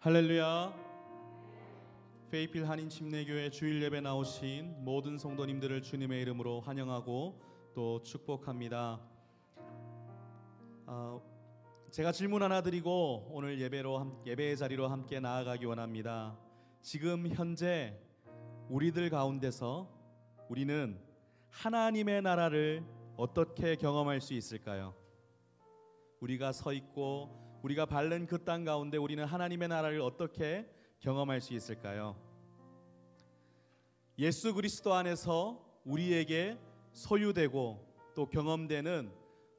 할렐루야. 페이필 한인침례교회 주일 예배 나오신 모든 성도님들을 주님의 이름으로 환영하고 또 축복합니다. 제가 질문 하나 드리고 오늘 예배의 자리로 함께 나아가기 원합니다. 지금 현재 우리들 가운데서 우리는 하나님의 나라를 어떻게 경험할 수 있을까요? 우리가 서 있고 우리가 밟는 그 땅 가운데 우리는 하나님의 나라를 어떻게 경험할 수 있을까요? 예수 그리스도 안에서 우리에게 소유되고 또 경험되는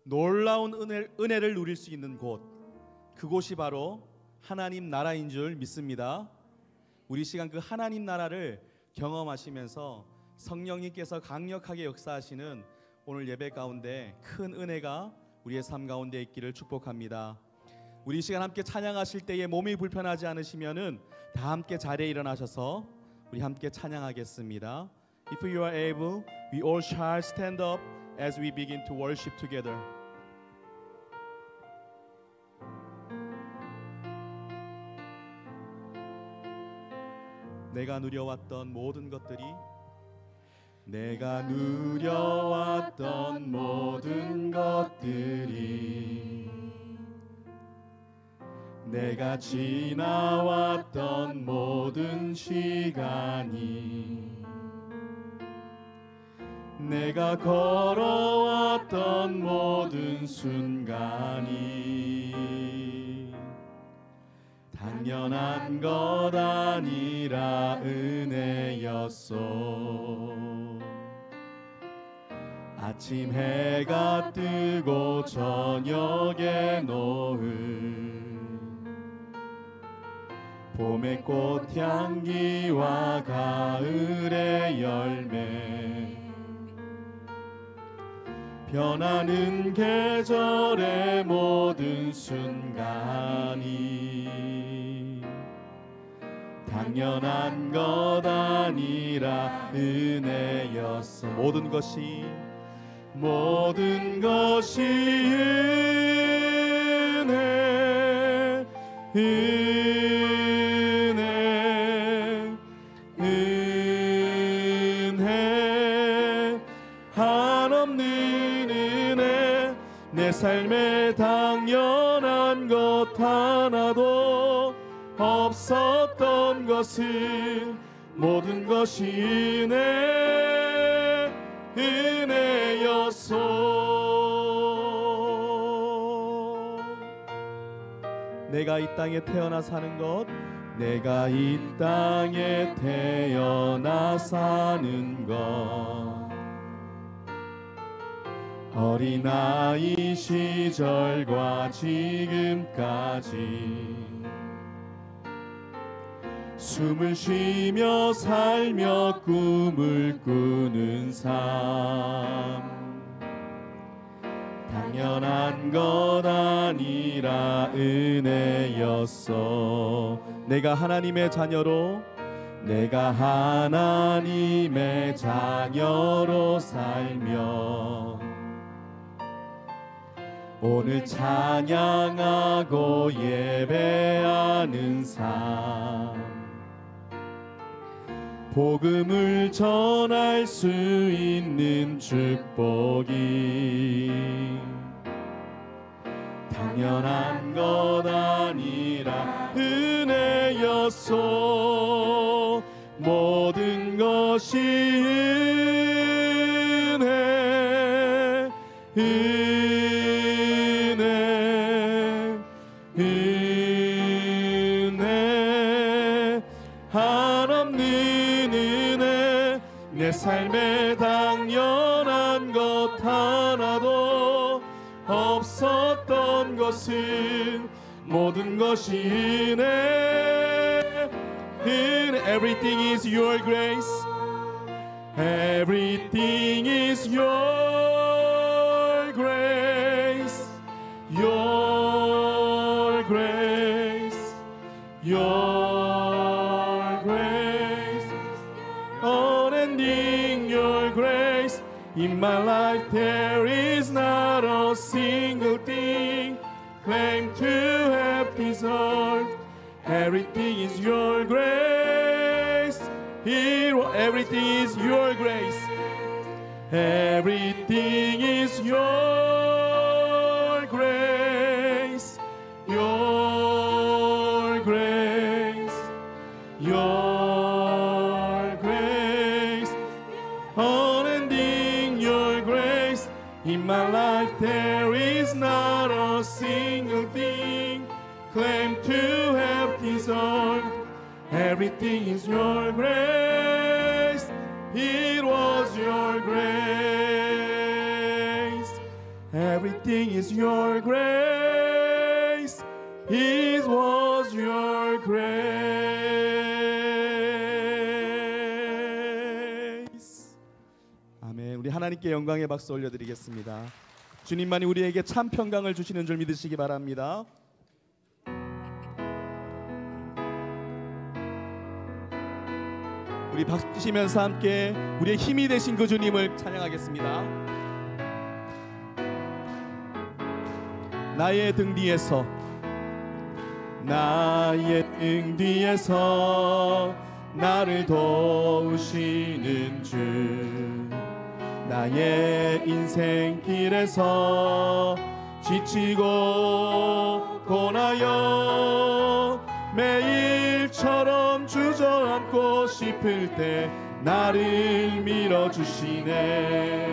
놀라운 은혜를 누릴 수 있는 곳, 그곳이 바로 하나님 나라인 줄 믿습니다. 우리 시간 그 하나님 나라를 경험하시면서 성령님께서 강력하게 역사하시는 오늘 예배 가운데 큰 은혜가 우리의 삶 가운데 있기를 축복합니다. 우리 시간 함께 찬양하실 때에 몸이 불편하지 않으시면은 다 함께 자리에 일어나셔서 우리 함께 찬양하겠습니다. If you are able, we all shall stand up as we begin to worship together. 내가 누려왔던 모든 것들이 내가 지나왔던 모든 시간이 내가 걸어왔던 모든 순간이 당연한 것 아니라 은혜였소. 아침 해가 뜨고 저녁에 노을, 봄의 꽃향기와 가을의 열매, 변하는 계절의 모든 순간이 당연한 것 아니라 은혜였어. 모든 것이 은혜, 은혜, 한없는 은혜. 내 삶에 당연한 것 하나도 없었던 것은 모든 것이 은혜였소. 내가 이 땅에 태어나 사는 것, 내가 이 땅에 태어나 사는 것, 어린아이 시절과 지금까지 숨을 쉬며 살며 꿈을 꾸는 삶, 당연한 것 아니라 은혜였어. 내가 하나님의 자녀로 살며 오늘 찬양하고 예배하는 삶, 복음을 전할 수 있는 축복이 당연한 것 아니라 은혜였소. 모든 것이 은혜, 한없는 은혜. 내 삶에 당연한 것 하나도 없었던 것은 모든 것이 은혜. Everything is your grace. Everything is your grace. Your grace. Your grace. Unending your grace. In my life there is not a single thing claim to have deserved. Everything is your grace. Everything is your grace. Everything is your grace. Your grace. Your grace. Unending your grace. In my life there is not a single thing claim to have deserved. Everything is your grace. It was your grace. Everything is your grace. It was your grace. 아멘. 우리 하나님께 영광의 박수 올려드리겠습니다. 주님만이 우리에게 참 평강을 주시는 줄 믿으시기 바랍니다. 우리 박수 치면서 함께 우리의 힘이 되신 그 주님을 찬양하겠습니다. 나의 등 뒤에서 나의 등 뒤에서 나를 도우시는 주, 나의 인생길에서 지치고 고나여 매일처럼 주저앉고 싶을 때 나를 밀어주시네.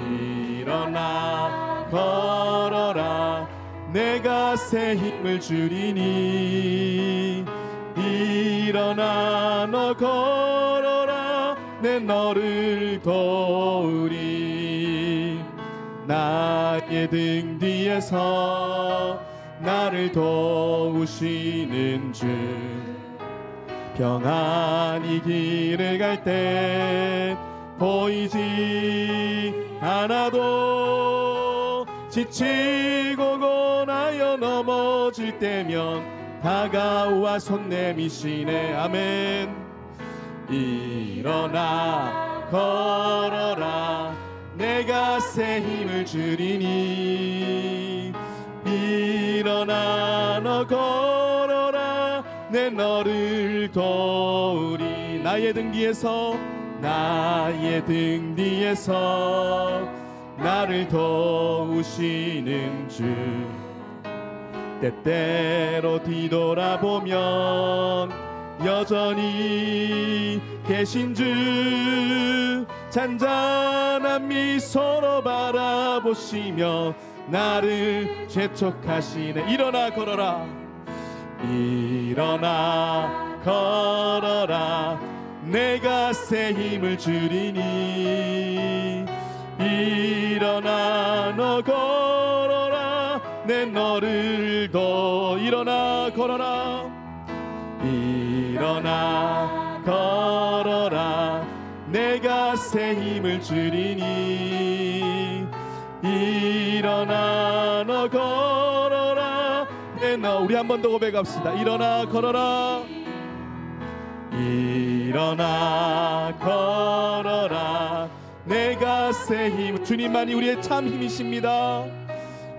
일어나 걸어라 내가 새 힘을 주리니. 일어나 너 걸어라 내 너를 도우리. 나의 등 뒤에서 나를 도우시는 주, 평안히 길을 갈 때 보이지 않아도 지치고 고나여 넘어질 때면 다가와 손 내미시네. 아멘. 일어나 걸어라 내가 새 힘을 주리니. 일어나 너 걸어라 내 너를 도우리. 나의 등 뒤에서 나의 등 뒤에서 나를 도우시는 주, 때때로 뒤돌아보면 여전히 계신 주, 잔잔한 미소로 바라보시며 나를 재촉하시네. 일어나 걸어라 일어나 걸어라 내가 새 힘을 주리니. 일어나 너 걸어라 내 너를 도. 일어나 걸어라 일어나 걸어라 내가 새 힘을 주리니. 일어나 너 걸어라 내 너. 우리 한 번 더 고백합시다. 일어나 걸어라 일어나 걸어라 내가 새 힘. 주님만이 우리의 참 힘이십니다.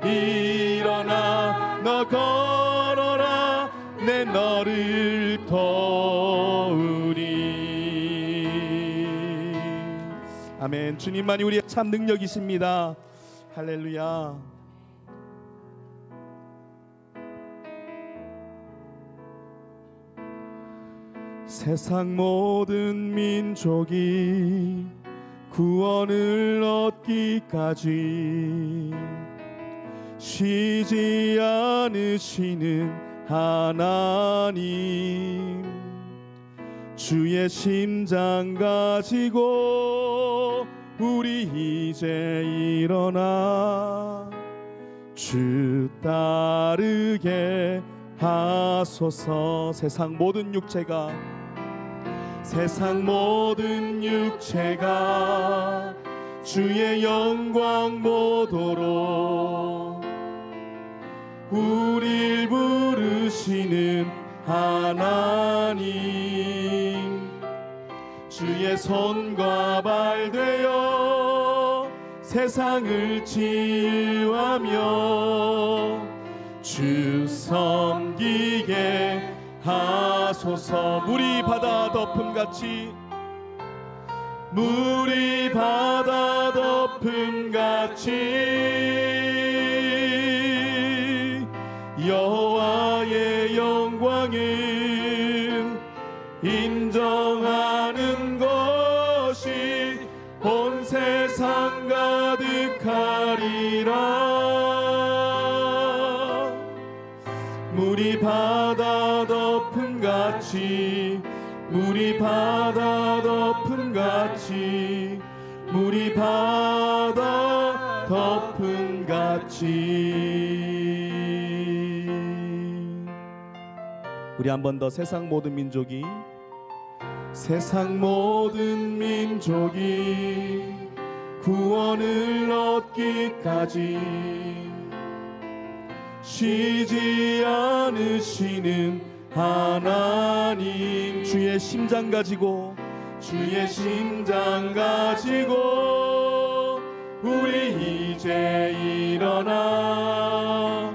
일어나 너 걸어라 내 너를 도우리. 아멘. 주님만이 우리의 참 능력이십니다. 할렐루야. 세상 모든 민족이 구원을 얻기까지 쉬지 않으시는 하나님, 주의 심장 가지고 우리 이제 일어나 주 따르게 하소서. 세상 모든 육체가 주의 영광 보도록 우릴 부르시는 하나님, 주의 손과 발 되어 세상을 치유하며 주 섬기게 하소서. 물이 바다 덮음같이, 물이 바다 덮음같이 여호와의 영광을 인정하는 것이 온 세상 가득하리라. 물이 바다 덮음같이, 물이 바다 덮음같이, 물이 바다 덮음같이. 우리 한 번 더. 세상 모든 민족이, 세상 모든 민족이 구원을 얻기까지 쉬지 않으시는 하나님. 주의 심장 가지고, 주의 심장 가지고 우리 이제 일어나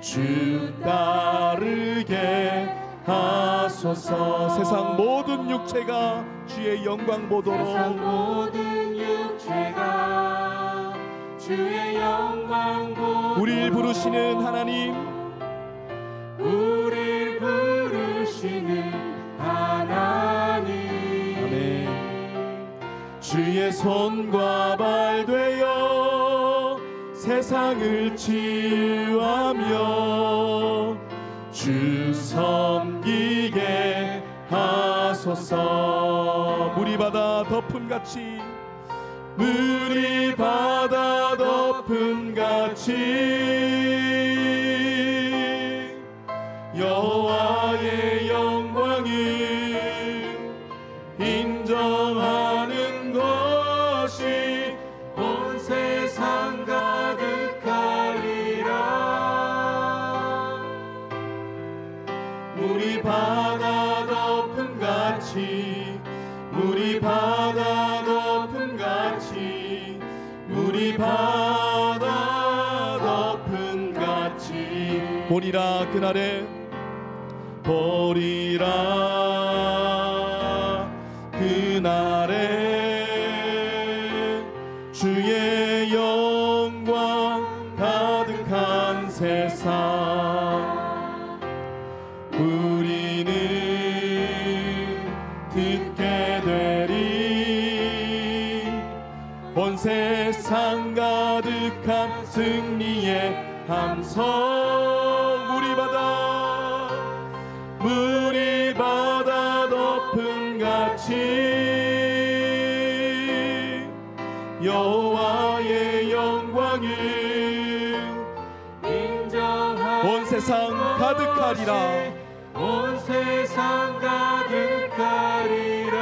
주 따르게 하소서. 세상 모든 육체가 주의 영광 보도록, 세상 모든 육체가 주의 영광 보도록 우리를 부르시는 하나님, 우리를 부르시는 하나님. 아멘. 주의 손과 발 되어 세상을 치유하며 주 섬기게 하소서. 물이 바다 덮음같이, 물이 바다 덮음같이 여호와의 영광을 인정하는 것이 온 세상 가득하리라. 물이 바다 덮음같이, 물이 바다 덮음같이, 물이 바다 덮음같이 보리라. 그날에 보리라. 그날에 주의 영광 가득한 세상 우리는 듣게 되리. 온 세상 가득한 승리의 함성. 물이 바다 덮음같이 여호와의 영광을 인정하는 온 세상 가득하리라. 온 세상 가득하리라.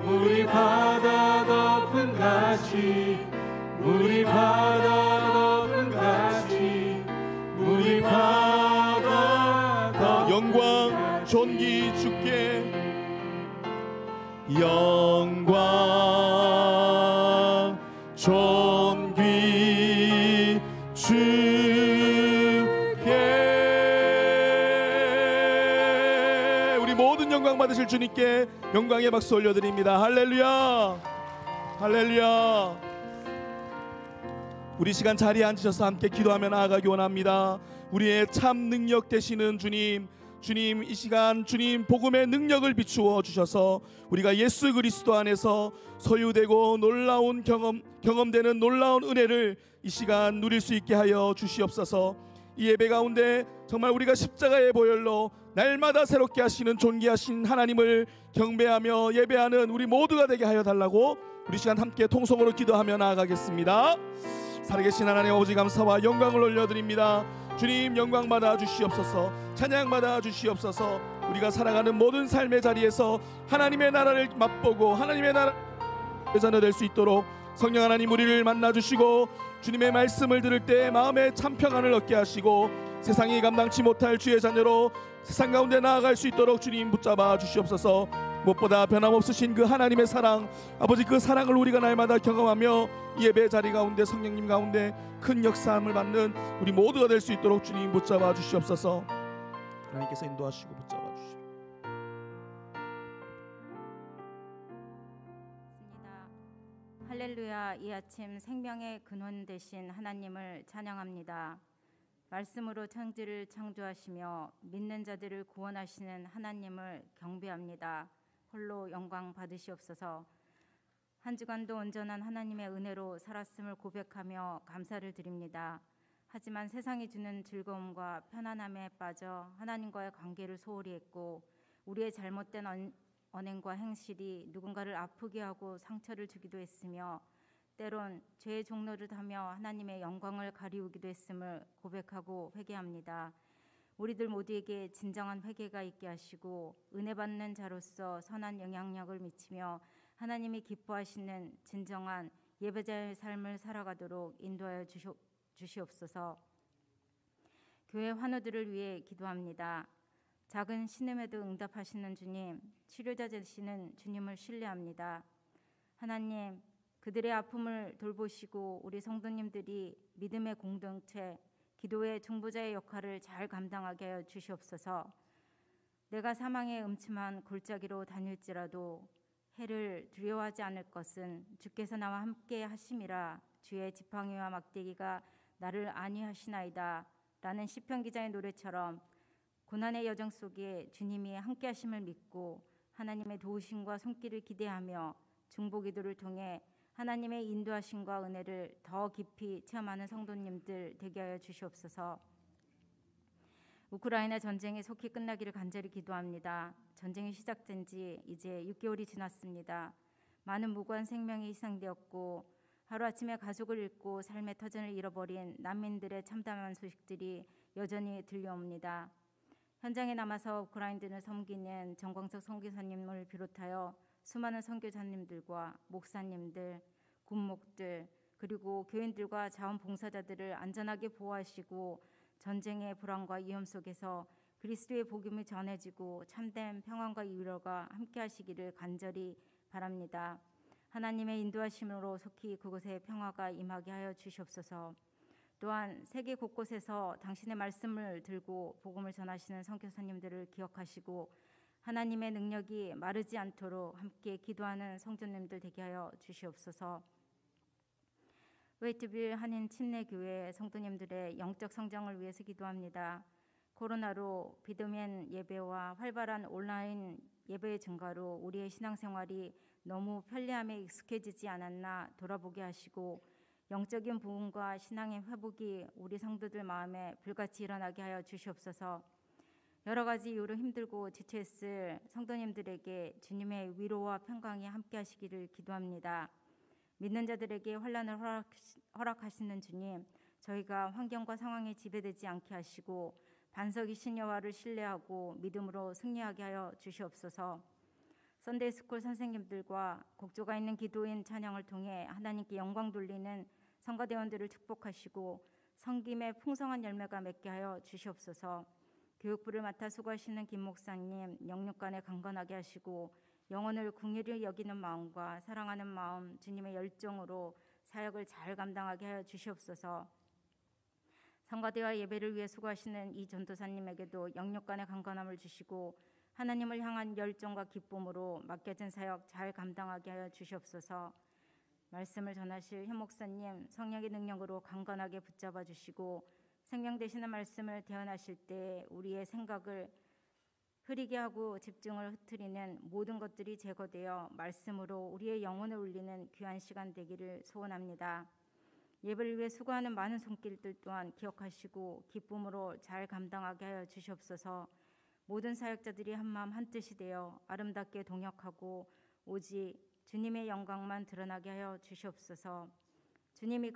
물이 바다 덮음같이, 물이 바다 덮음같이, 물이 바다 덮음같이 영광 존귀 주께, 영광 존귀 주께. 우리 모든 영광 받으실 주님께 영광의 박수 올려드립니다. 할렐루야, 할렐루야. 우리 시간 자리에 앉으셔서 함께 기도하며 나아가기 원합니다. 우리의 참 능력 되시는 주님, 주님 이 시간 주님 복음의 능력을 비추어 주셔서 우리가 예수 그리스도 안에서 소유되고 놀라운 경험되는 놀라운 은혜를 이 시간 누릴 수 있게 하여 주시옵소서. 이 예배 가운데 정말 우리가 십자가의 보혈로 날마다 새롭게 하시는 존귀하신 하나님을 경배하며 예배하는 우리 모두가 되게 하여 달라고 우리 시간 함께 통성으로 기도하며 나아가겠습니다. 살아계신 하나님 아버지 감사와 영광을 올려드립니다. 주님 영광 받아 주시옵소서, 찬양 받아 주시옵소서. 우리가 살아가는 모든 삶의 자리에서 하나님의 나라를 맛보고 하나님의 나라 자녀 될 수 있도록 성령 하나님 우리를 만나 주시고 주님의 말씀을 들을 때 마음에 참 평안을 얻게 하시고 세상이 감당치 못할 주의 자녀로 세상 가운데 나아갈 수 있도록 주님 붙잡아 주시옵소서. 무엇보다 변함없으신 그 하나님의 사랑, 아버지 그 사랑을 우리가 날마다 경험하며 예배 자리 가운데 성령님 가운데 큰 역사함을 받는 우리 모두가 될 수 있도록 주님 붙잡아 주시옵소서. 하나님께서 인도하시고 붙잡아 주시옵소서. 할렐루야. 이 아침 생명의 근원 되신 하나님을 찬양합니다. 말씀으로 천지를 창조하시며 믿는 자들을 구원하시는 하나님을 경배합니다. 홀로 영광 받으시옵소서. 한 주간도 온전한 하나님의 은혜로 살았음을 고백하며 감사를 드립니다. 하지만 세상이 주는 즐거움과 편안함에 빠져 하나님과의 관계를 소홀히 했고 우리의 잘못된 언행과 행실이 누군가를 아프게 하고 상처를 주기도 했으며 때론 죄의 종로를 타며 하나님의 영광을 가리우기도 했음을 고백하고 회개합니다. 우리들 모두에게 진정한 회개가 있게 하시고 은혜 받는 자로서 선한 영향력을 미치며 하나님이 기뻐하시는 진정한 예배자의 삶을 살아가도록 인도하여 주시옵소서. 교회 환우들을 위해 기도합니다. 작은 신음에도 응답하시는 주님, 치료자 되시는 주님을 신뢰합니다. 하나님, 그들의 아픔을 돌보시고 우리 성도님들이 믿음의 공동체, 기도의 중보자의 역할을 잘 감당하게 하여 주시옵소서. 내가 사망의 음침한 골짜기로 다닐지라도 해를 두려워하지 않을 것은 주께서 나와 함께 하심이라. 주의 지팡이와 막대기가 나를 안위하시나이다 라는 시편 기자의 노래처럼 고난의 여정 속에 주님이 함께 하심을 믿고 하나님의 도우심과 손길을 기대하며 중보기도를 통해 하나님의 인도하심과 은혜를 더 깊이 체험하는 성도님들 되게 하여 주시옵소서. 우크라이나 전쟁이 속히 끝나기를 간절히 기도합니다. 전쟁이 시작된 지 이제 6개월이 지났습니다. 많은 무고한 생명이 희생되었고 하루아침에 가족을 잃고 삶의 터전을 잃어버린 난민들의 참담한 소식들이 여전히 들려옵니다. 현장에 남아서 우크라이나를 섬기는 정광석 선교사님을 비롯하여 수많은 선교사님들과 목사님들, 군목들 그리고 교인들과 자원봉사자들을 안전하게 보호하시고 전쟁의 불안과 위험 속에서 그리스도의 복음이 전해지고 참된 평안과 위로가 함께 하시기를 간절히 바랍니다. 하나님의 인도하심으로 속히 그곳에 평화가 임하게 하여 주시옵소서. 또한 세계 곳곳에서 당신의 말씀을 들고 복음을 전하시는 선교사님들을 기억하시고 하나님의 능력이 마르지 않도록 함께 기도하는 성도님들 되게 하여 주시옵소서. 웨이트빌 한인 침례교회 성도님들의 영적 성장을 위해서 기도합니다. 코로나로 비대면 예배와 활발한 온라인 예배의 증가로 우리의 신앙생활이 너무 편리함에 익숙해지지 않았나 돌아보게 하시고 영적인 부흥과 신앙의 회복이 우리 성도들 마음에 불같이 일어나게 하여 주시옵소서. 여러 가지 이유로 힘들고 지쳐있을 성도님들에게 주님의 위로와 평강이 함께 하시기를 기도합니다. 믿는 자들에게 환난을 허락하시는 주님, 저희가 환경과 상황에 지배되지 않게 하시고 반석이신 여호와를 신뢰하고 믿음으로 승리하게 하여 주시옵소서. 선데이스쿨 선생님들과 곡조가 있는 기도인 찬양을 통해 하나님께 영광 돌리는 성가대원들을 축복하시고 성김의 풍성한 열매가 맺게 하여 주시옵소서. 교육부를 맡아 수고하시는 김 목사님 영육간에 강건하게 하시고 영혼을 긍휼히 여기는 마음과 사랑하는 마음, 주님의 열정으로 사역을 잘 감당하게 하여 주시옵소서. 성가대와 예배를 위해 수고하시는 이 전도사님에게도 영육간의 강건함을 주시고 하나님을 향한 열정과 기쁨으로 맡겨진 사역 잘 감당하게 하여 주시옵소서. 말씀을 전하실 현 목사님 성령의 능력으로 강건하게 붙잡아 주시고 생명 되시는 말씀을 대언하실 때 우리의 생각을 흐리게 하고 집중을 흐트리는 모든 것들이 제거되어 말씀으로 우리의 영혼을 울리는 귀한 시간 되기를 소원합니다. 예배를 위해 수고하는 많은 손길들 또한 기억하시고 기쁨으로 잘 감당하게 하여 주시옵소서. 모든 사역자들이 한마음 한뜻이 되어 아름답게 동역하고 오직 주님의 영광만 드러나게 하여 주시옵소서. 주님이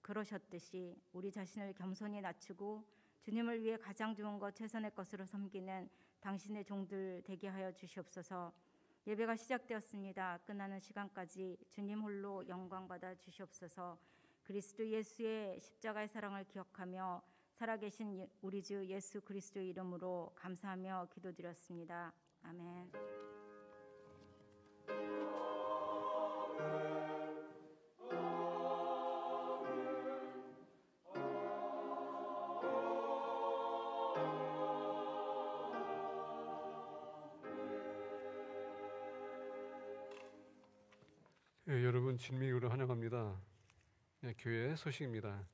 그러셨듯이 우리 자신을 겸손히 낮추고 주님을 위해 가장 좋은 것 최선의 것으로 섬기는 당신의 종들 되게 하여 주시옵소서. 예배가 시작되었습니다. 끝나는 시간까지 주님 홀로 영광 받아 주시옵소서. 그리스도 예수의 십자가의 사랑을 기억하며 살아계신 우리 주 예수 그리스도의 이름으로 감사하며 기도드렸습니다. 아멘. 여러분 진미으로 환영합니다. 교회 소식입니다.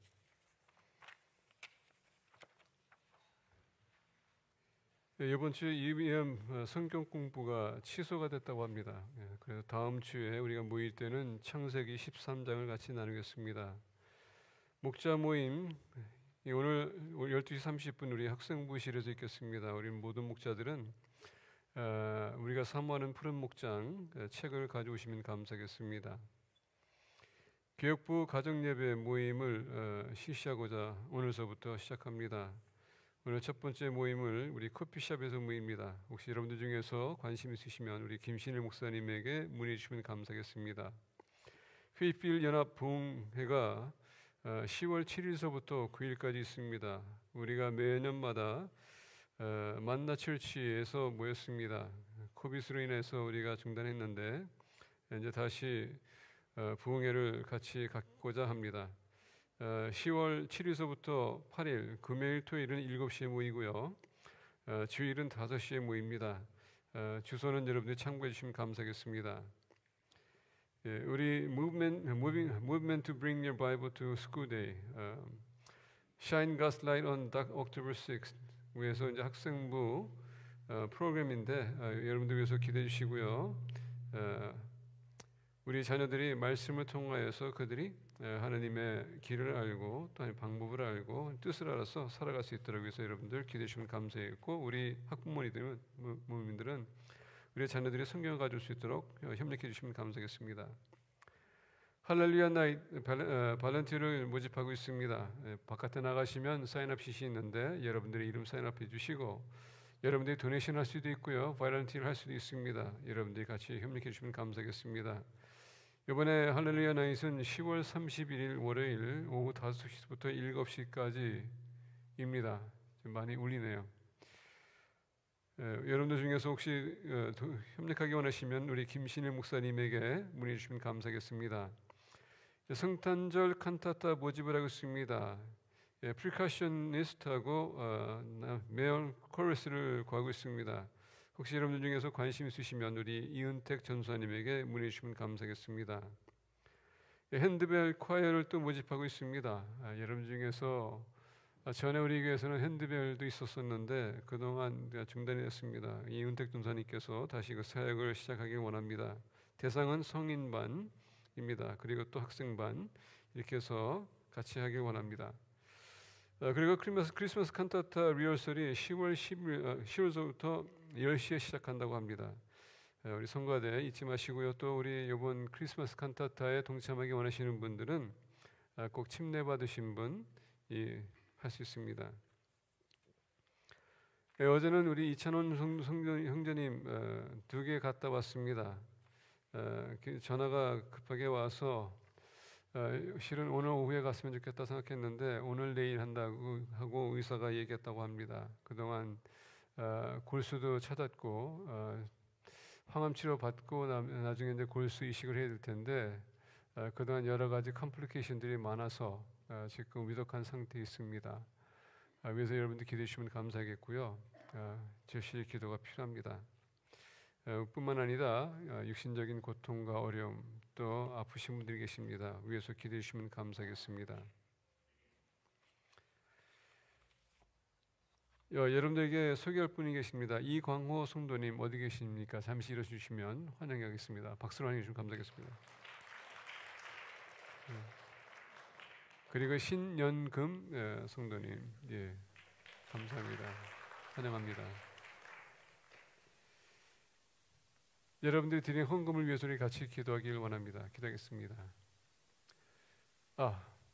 이번 주에 EBM 성경 공부가 취소가 됐다고 합니다. 그래서 다음 주에 우리가 모일 때는 창세기 13장을 같이 나누겠습니다. 목자 모임 오늘 12시 30분 우리 학생부실에서 있겠습니다. 우리 모든 목자들은 우리가 사모하는 푸른 목장 책을 가져오시면 감사하겠습니다. 교육부 가정예배 모임을 실시하고자 오늘서부터 시작합니다. 오늘 첫 번째 모임을 우리 커피숍에서 모입니다. 혹시 여러분들 중에서 관심 있으시면 우리 김신일 목사님에게 문의 주시면 감사하겠습니다. 휘필 연합 부흥회가 10월 7일서부터 9일까지 있습니다. 우리가 매년마다 만나철치에서 모였습니다. 코비드로 인해서 우리가 중단했는데 이제 다시 부흥회를 같이 갖고자 합니다. 10월 7일서부터 8일 금요일 토요일은 7시에 모이고요. 주일은 5시에 모입니다. 주소는 여러분들이 참고해 주시면 감사하겠습니다. 우리 movement to bring your Bible to school day, shine God's light on October 6th. 위해서 이제 학생부 프로그램인데 여러분들 위해서 기대해 주시고요. 우리 자녀들이 말씀을 통하여서 그들이 하나님의 길을 알고 또 방법을 알고 뜻을 알아서 살아갈 수 있도록 해서 여러분들 기대해 주시면 감사했고, 우리 학부모님들은 우리 자녀들이 성경을 가질 수 있도록 협력해 주시면 감사하겠습니다. 할렐루야 나잇 발렌티어를 모집하고 있습니다. 바깥에 나가시면 사인업 시시 있는데 여러분들의 이름 사인업해 주시고, 여러분들이 도네이션 할 수도 있고요, 발렌티어를 할 수도 있습니다. 여러분들이 같이 협력해 주시면 감사하겠습니다. 이번에 할렐루야 나잇은 10월 31일 월요일 오후 5시부터 7시까지입니다. 좀 많이 울리네요. 여러분들 중에서 혹시 협력하기 원하시면 우리 김신일 목사님에게 문의 주시면 감사하겠습니다. 성탄절 칸타타 모집을 하고 있습니다. 프리카셔니스트하고 메얼 코러스를 구하고 있습니다. 혹시 여러분들 중에서 관심 있으시면 우리 이은택 전사님에게 문의 주시면 감사하겠습니다. 핸드벨 콰이어를 또 모집하고 있습니다. 여러분 중에서 전에 우리 교회에서는 핸드벨도 있었었는데 그동안 중단이 됐습니다. 이은택 전사님께서 다시 그 사역을 시작하길 원합니다. 대상은 성인반입니다. 그리고 또 학생반 이렇게 해서 같이 하길 원합니다. 그리고 크리스마스 칸타타 리허설이 10월서부터 10시에 시작한다고 합니다. 우리 성가대 잊지 마시고요. 또 우리 이번 크리스마스 칸타타에 동참하기 원하시는 분들은 꼭 침례 받으신 분 할 수 있습니다. 어제는 우리 이찬원 형제님 2개 갔다 왔습니다. 전화가 급하게 와서 실은 오늘 오후에 갔으면 좋겠다 생각했는데 오늘 내일 한다고 하고 의사가 얘기했다고 합니다. 그동안 골수도 찾았고 항암 치료 받고 나중에 이제 골수 이식을 해야 될 텐데 그동안 여러 가지 컴플리케이션들이 많아서 지금 위독한 상태에 있습니다. 그래서 여러분들 기대해 주시면 감사하겠고요. 절실히 기도가 필요합니다. 뿐만 아니라 육신적인 고통과 어려움 또 아프신 분들이 계십니다. 위에서 기대해 주시면 감사하겠습니다. 여러분들에게 소개할 분이 계십니다. 이광호 성도님 어디 계십니까? 잠시 일어서 주시면 환영하겠습니다. 박수로 환영해 주시면 감사하겠습니다. 그리고 신연금 성도님, 감사합니다. 환영합니다. 여러분들이 드린 헌금을 위해서 우리 같이 기도하기를 원합니다. 기도하겠습니다.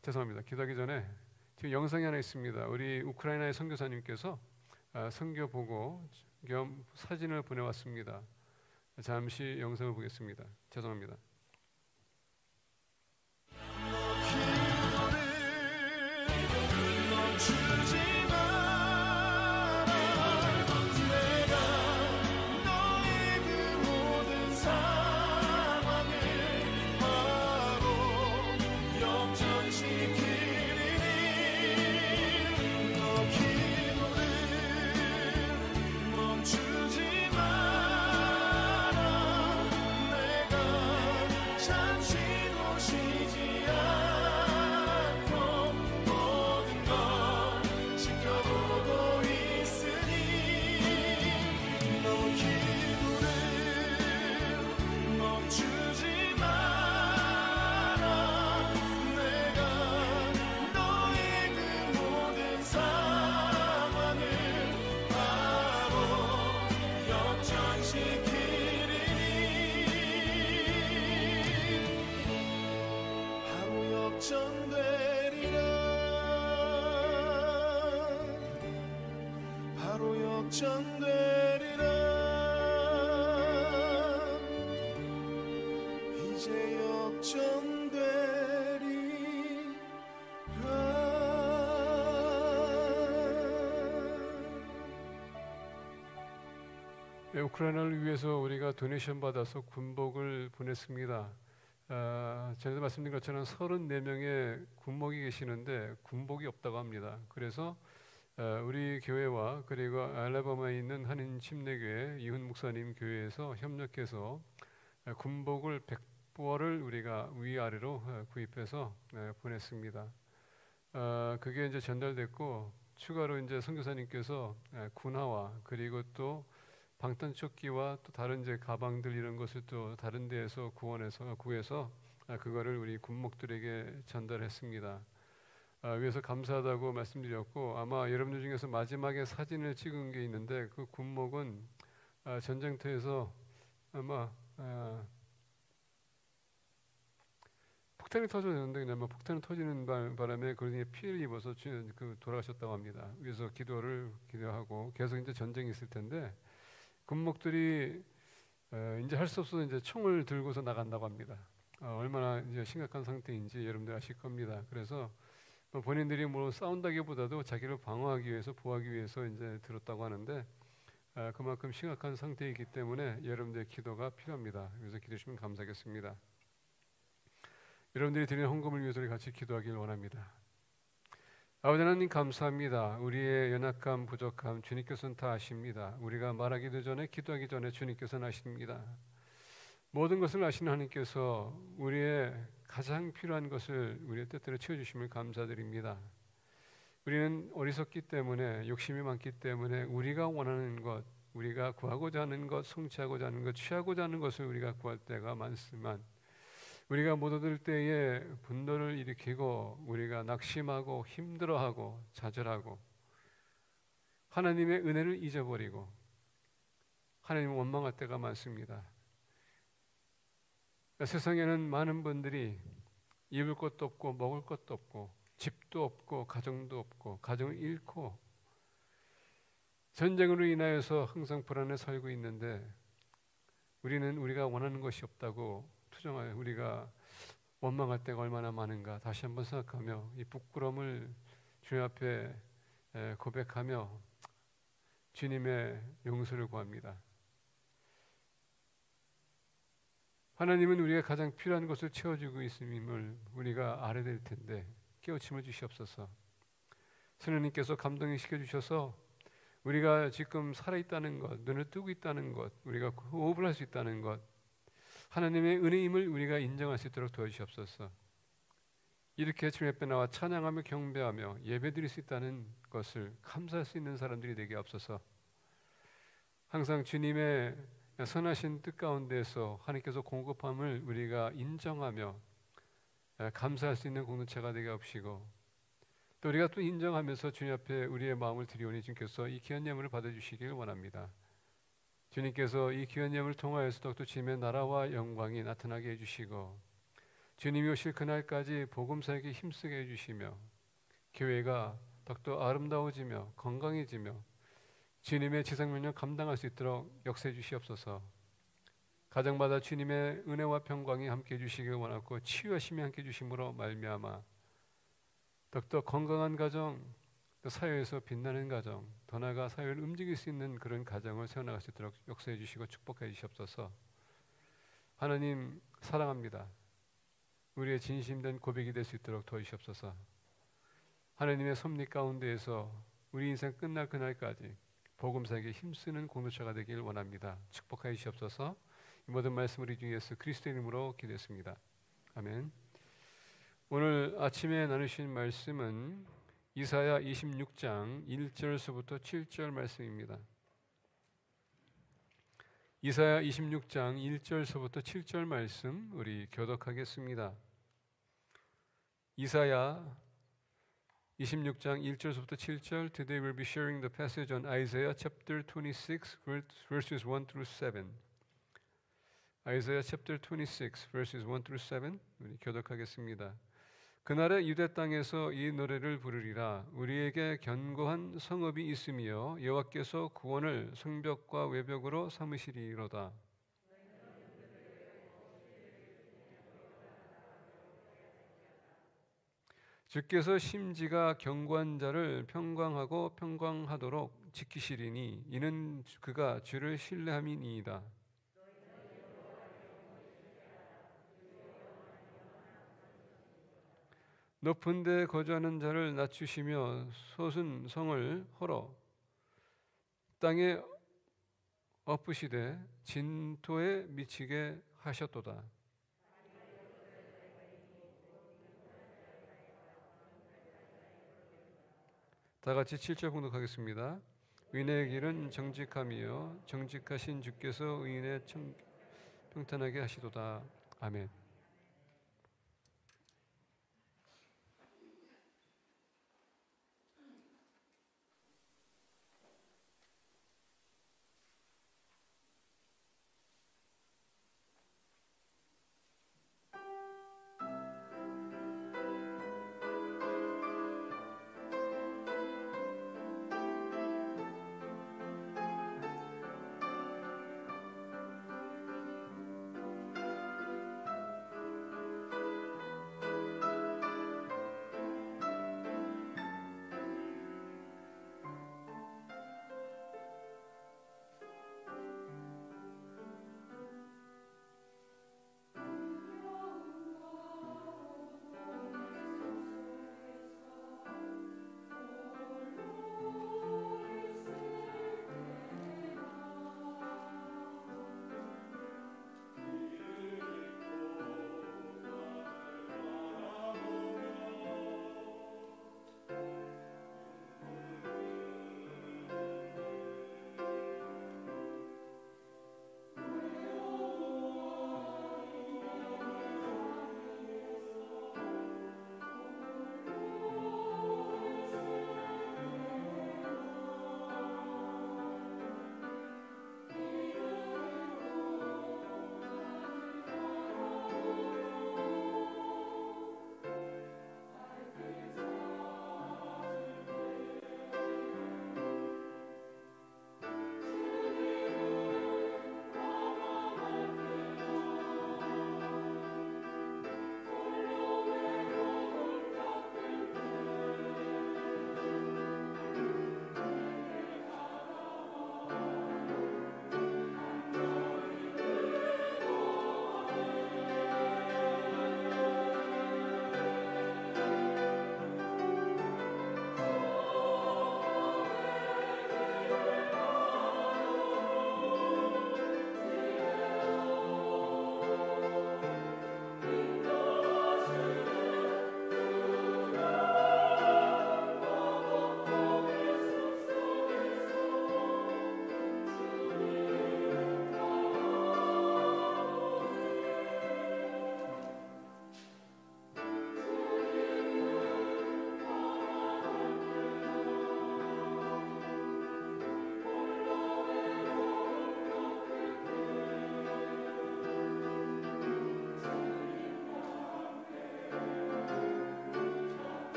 죄송합니다. 기도하기 전에 지금 영상이 하나 있습니다. 우리 우크라이나의 선교사님께서 선교 보고 겸 사진을 보내왔습니다. 잠시 영상을 보겠습니다. 죄송합니다. 잠시 역전되리라 이제 역전되리라. 우크라이나를 위해서 우리가 도네이션 받아서 군복을 보냈습니다. 전에도 말씀드린 것처럼 34명의 군목이 계시는데 군복이 없다고 합니다. 그래서 우리 교회와 그리고 알라바마에 있는 한인 침례교회 이훈 목사님 교회에서 협력해서 군복을 100벌을 우리가 위아래로 구입해서 보냈습니다. 그게 이제 전달됐고 추가로 이제 선교사님께서 군화와 그리고 또 방탄조끼와 또 다른 이제 가방들 이런 것을 또 다른 데에서 구해서 그거를 우리 군목들에게 전달했습니다. 위에서 감사하다고 말씀드렸고 아마 여러분들 중에서 마지막에 사진을 찍은 게 있는데 그 군목은 전쟁터에서 아마 폭탄이 터졌는데 아마 폭탄이 터지는 바람에 그분이 피해를 입어서 돌아가셨다고 합니다. 그래서 기도하고 계속 이제 전쟁이 있을 텐데 군목들이 이제 할 수 없어서 이제 총을 들고서 나간다고 합니다. 얼마나 이제 심각한 상태인지 여러분들 아실 겁니다. 그래서 본인들이 뭐 싸운다기보다도 자기를 방어하기 위해서 보호하기 위해서 이제 들었다고 하는데 그만큼 심각한 상태이기 때문에 여러분들의 기도가 필요합니다. 그래서 기도해 주시면 감사하겠습니다. 여러분들이 드리는 헌금을 위해서 우리 같이 기도하길 원합니다. 아버지 하나님 감사합니다. 우리의 연약함, 부족함 주님께서는 다 아십니다. 우리가 말하기도 전에 기도하기 전에 주님께서는 아십니다. 모든 것을 아시는 하나님께서 우리의 가장 필요한 것을 우리의 뜻대로 채워주심을 감사드립니다. 우리는 어리석기 때문에 욕심이 많기 때문에 우리가 원하는 것, 우리가 구하고자 하는 것, 성취하고자 하는 것, 취하고자 하는 것을 우리가 구할 때가 많지만 우리가 못 얻을 때에 분노를 일으키고 우리가 낙심하고 힘들어하고 좌절하고 하나님의 은혜를 잊어버리고 하나님을 원망할 때가 많습니다. 세상에는 많은 분들이 입을 것도 없고 먹을 것도 없고 집도 없고 가정도 없고 가정을 잃고 전쟁으로 인하여서 항상 불안에 살고 있는데 우리는 우리가 원하는 것이 없다고 투정하여 우리가 원망할 때가 얼마나 많은가 다시 한번 생각하며 이 부끄러움을 주님 앞에 고백하며 주님의 용서를 구합니다. 하나님은 우리가 가장 필요한 것을 채워주고 있음을 우리가 알아야 될 텐데 깨우침을 주시옵소서. 성령님께서 감동을 시켜주셔서 우리가 지금 살아있다는 것, 눈을 뜨고 있다는 것, 우리가 호흡을 할 수 있다는 것, 하나님의 은혜임을 우리가 인정할 수 있도록 도와주시옵소서. 이렇게 주님 앞에 나와 찬양하며 경배하며 예배드릴 수 있다는 것을 감사할 수 있는 사람들이 되게 없어서 항상 주님의 선하신 뜻 가운데서 하나님께서 공급함을 우리가 인정하며 감사할 수 있는 공동체가 되게 없시고 또 우리가 또 인정하면서 주님 앞에 우리의 마음을 드리오니 주님께서 이 귀한 예물을 받아주시길 원합니다. 주님께서 이 귀한 예물을 통하여서 더욱더 주님의 나라와 영광이 나타나게 해주시고 주님이 오실 그날까지 복음사에게 힘쓰게 해주시며 교회가 더욱더 아름다워지며 건강해지며 주님의 지상명령 감당할 수 있도록 역사해 주시옵소서. 가정마다 주님의 은혜와 평강이 함께 해주시길 원하고 치유하심이 함께 해주심으로 말미암아 더욱더 건강한 가정, 또 사회에서 빛나는 가정, 더 나아가 사회를 움직일 수 있는 그런 가정을 세워나갈 수 있도록 역사해 주시고 축복해 주시옵소서. 하나님 사랑합니다. 우리의 진심된 고백이 될 수 있도록 도와주시옵소서. 하나님의 섭리 가운데에서 우리 인생 끝날 그날까지 복음사에게 힘쓰는 공동체가 되길 원합니다. 축복하여 주시옵소서. 이 모든 말씀을 우리 주 예수 그리스도의 이름으로 기도했습니다. 아멘. 오늘 아침에 나누신 말씀은 이사야 26장 1절서부터 7절 말씀입니다. 이사야 26장 1절서부터 7절 말씀 우리 교독하겠습니다. 이사야 26장 1절서부터 7절. Today we'll be sharing the passage on Isaiah chapter 26 verses 1 through 7. Isaiah chapter 26 verses 1 through 7 우리 교독하겠습니다. 그날에 유대 땅에서 이 노래를 부르리라. 우리에게 견고한 성읍이 있으며 여호와께서 구원을 성벽과 외벽으로 삼으시리로다. 주께서 심지가 견고한 자를 평강하고 평강하도록 지키시리니 이는 그가 주를 신뢰함이니이다. 높은 데 거주하는 자를 낮추시며 솟은 성을 헐어 땅에 엎으시되 진토에 미치게 하셨도다. 다 같이 7절 봉독하겠습니다. 의인의 길은 정직함이요 정직하신 주께서 의인의 평탄하게 하시도다. 아멘.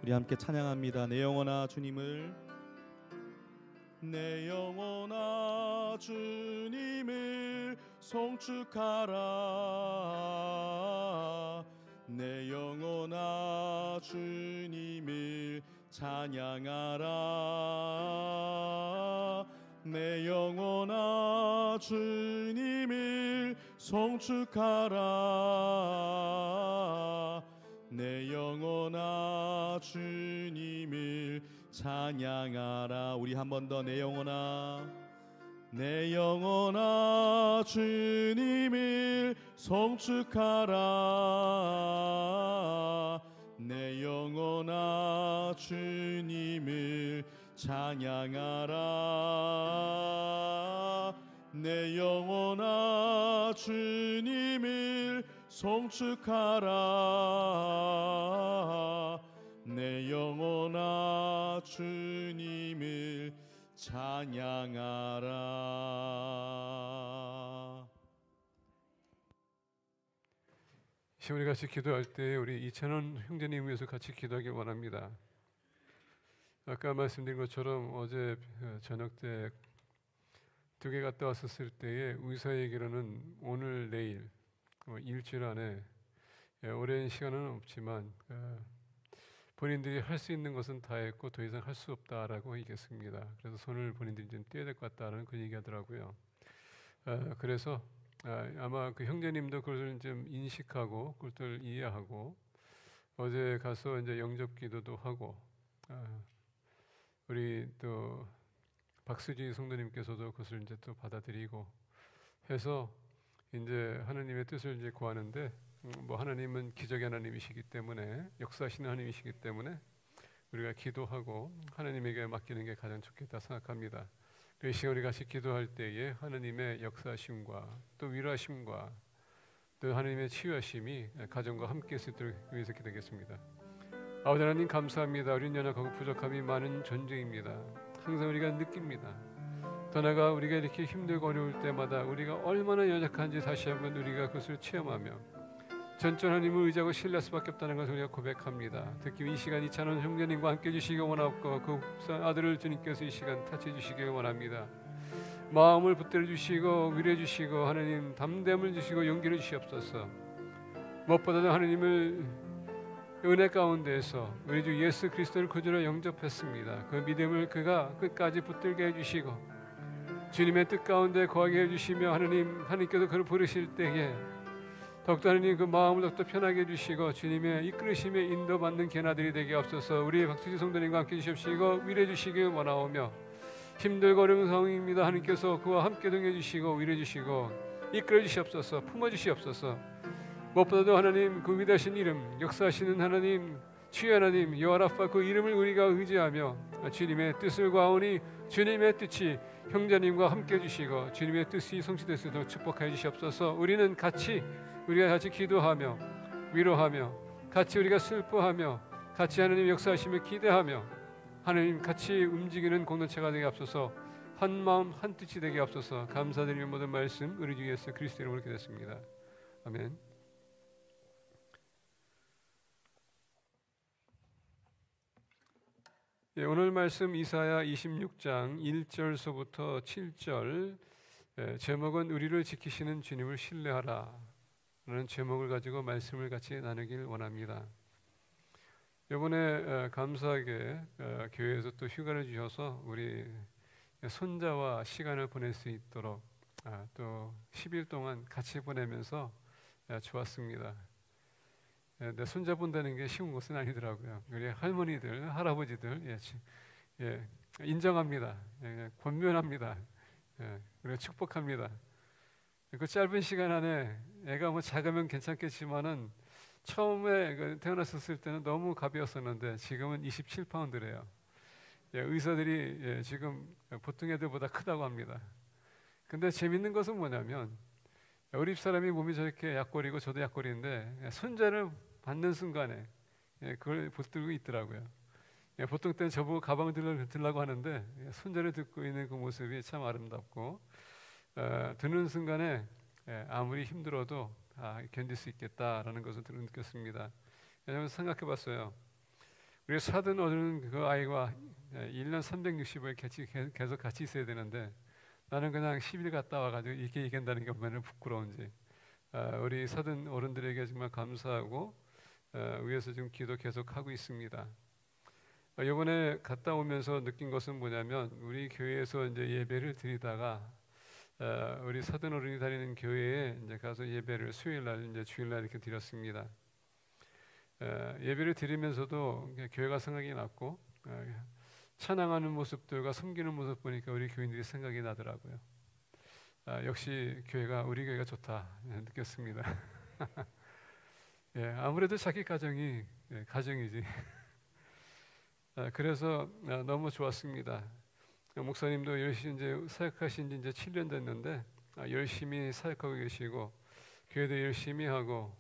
우리 함께 찬양합니다. 내 영혼아 주님을, 내 영혼아 주님을 송축하라. 내 영혼아 주님을 찬양하라. 내 영혼아 주님을 송축하라. 내 영혼아 주님을 찬양하라. 우리 한 번 더. 내 영혼아, 내 영혼아 주님을 송축하라. 내 영혼아 주님을 찬양하라. 내 영혼아 주님을 송축하라. 내 영혼아 주님을 찬양하라. 우리 같이 기도할 때 우리 이찬원 형제님 위해서 같이 기도하길 원합니다. 아까 말씀드린 것처럼 어제 저녁 때 두 개 갔다 왔었을 때에 의사 얘기로는 오늘 내일 일주일 안에 오랜 시간은 없지만 본인들이 할 수 있는 것은 다 했고 더 이상 할 수 없다라고 얘기했습니다. 그래서 손을 본인들이 좀 떼야 될 것 같다라는 그 얘기하더라고요. 그래서 아마 그 형제님도 그것을 좀 인식하고 그것을 이해하고 어제 가서 이제 영접 기도도 하고 우리 또 박수지 성도님께서도 그것을 이제 또 받아들이고 해서 이제 하나님의 뜻을 이제 구하는데 뭐 하나님은 기적의 하나님이시기 때문에 역사하시는 하나님이시기 때문에 우리가 기도하고 하나님에게 맡기는 게 가장 좋겠다 생각합니다. 이 시간 우리 같이 기도할 때에 하나님의 역사하심과 또 위로하심과 또 하나님의 치유하심이 가정과 함께 있을 때를 위해서 기도하겠습니다. 아버지 하나님 감사합니다. 우리는 연약하고 부족함이 많은 존재입니다. 항상 우리가 느낍니다. 더 나아가 우리가 이렇게 힘들고 어려울 때마다 우리가 얼마나 연약한지 다시 한번 우리가 그것을 체험하며 전전 하나님을 의지하고 신뢰할 수밖에 없다는 것을 우리가 고백합니다. 특히 이 시간 이찬원 형제님과 함께 해주시기 원하고 그 아들을 주님께서 이 시간 타치해 주시기 원합니다. 마음을 붙들어 주시고 위로해 주시고 하나님 담대함을 주시고 용기를 주시옵소서. 무엇보다도 하나님을 은혜 가운데에서 우리 주 예수 그리스도를 구주로 영접했습니다. 그 믿음을 그가 끝까지 붙들게 해주시고 주님의 뜻 가운데 거하게 해주시며 하나님께서 그를 부르실 때에 더욱더 하나님 그 마음을 더욱더 편하게 해주시고 주님의 이끌으심에 인도받는 견아들이 되게 없어서 우리 박수지 성도님과 함께 해주시고 위로해 주시기 원하오며 힘들고 어려운 상황입니다. 하나님께서 그와 함께 동해 주시고 위로해 주시고 이끌어 주시옵소서. 품어 주시옵소서. 무엇보다도 하나님 그 위대하신 이름 역사하시는 하나님 주의 하나님 여호와라파 그 이름을 우리가 의지하며 주님의 뜻을 구하오니 주님의 뜻이 형제님과 함께 해주시고 주님의 뜻이 성취될 수 있도록 축복하여 주시옵소서. 우리가 같이 기도하며 위로하며 같이 우리가 슬퍼하며 같이 하나님 역사하시며 기대하며 하나님 같이 움직이는 공동체가 되게 앞서서 한 마음 한 뜻이 되게 앞서서 감사드리며 모든 말씀 우리 주 예수 그리스도 이름으로 기도했습니다. 아멘. 예, 오늘 말씀 이사야 26장 1절서부터 7절 제목은 우리를 지키시는 주님을 신뢰하라 라는 제목을 가지고 말씀을 같이 나누길 원합니다. 이번에 감사하게 교회에서 또 휴가를 주셔서 우리 손자와 시간을 보낼 수 있도록 또 10일 동안 같이 보내면서 좋았습니다. 내 손자 본다는 게 쉬운 것은 아니더라고요. 우리 할머니들, 할아버지들 인정합니다. 권면합니다. 그리고 축복합니다. 그 짧은 시간 안에 애가 뭐 작으면 괜찮겠지만은 처음에 태어났었을 때는 너무 가벼웠었는데 지금은 27파운드래요. 의사들이 지금 보통 애들보다 크다고 합니다. 근데 재밌는 것은 뭐냐면 우리 집사람이 몸이 저렇게 약골이고 저도 약골인데 손자를 받는 순간에 그걸 붙들고 있더라고요. 보통 때는 저보고 가방을 들라고 하는데 손자를 듣고 있는 그 모습이 참 아름답고 드는 순간에 아무리 힘들어도 견딜 수 있겠다라는 것을 느꼈습니다. 왜냐하면 생각해봤어요. 우리 사돈 어른 그 아이가 1년 365일 계속 같이 있어야 되는데 나는 그냥 10일 갔다 와가지고 이렇게 얘기한다는 게 얼마나 부끄러운지 우리 사돈 어른들에게 정말 감사하고 위에서 지금 기도 계속 하고 있습니다. 이번에 갔다 오면서 느낀 것은 뭐냐면 우리 교회에서 이제 예배를 드리다가 우리 사돈 어른이 다니는 교회에 이제 가서 예배를 수요일 날 이제 주일 날 이렇게 드렸습니다. 예배를 드리면서도 교회가 생각이 났고 찬양하는 모습들과 섬기는 모습 보니까 우리 교인들이 생각이 나더라고요. 역시 교회가 우리 교회가 좋다 느꼈습니다. 예, 아무래도 자기 가정이 가정이지. 그래서 너무 좋았습니다. 목사님도 열심히 이제 사역하신 지 이제 7년 됐는데 열심히 사역하고 계시고 교회도 열심히 하고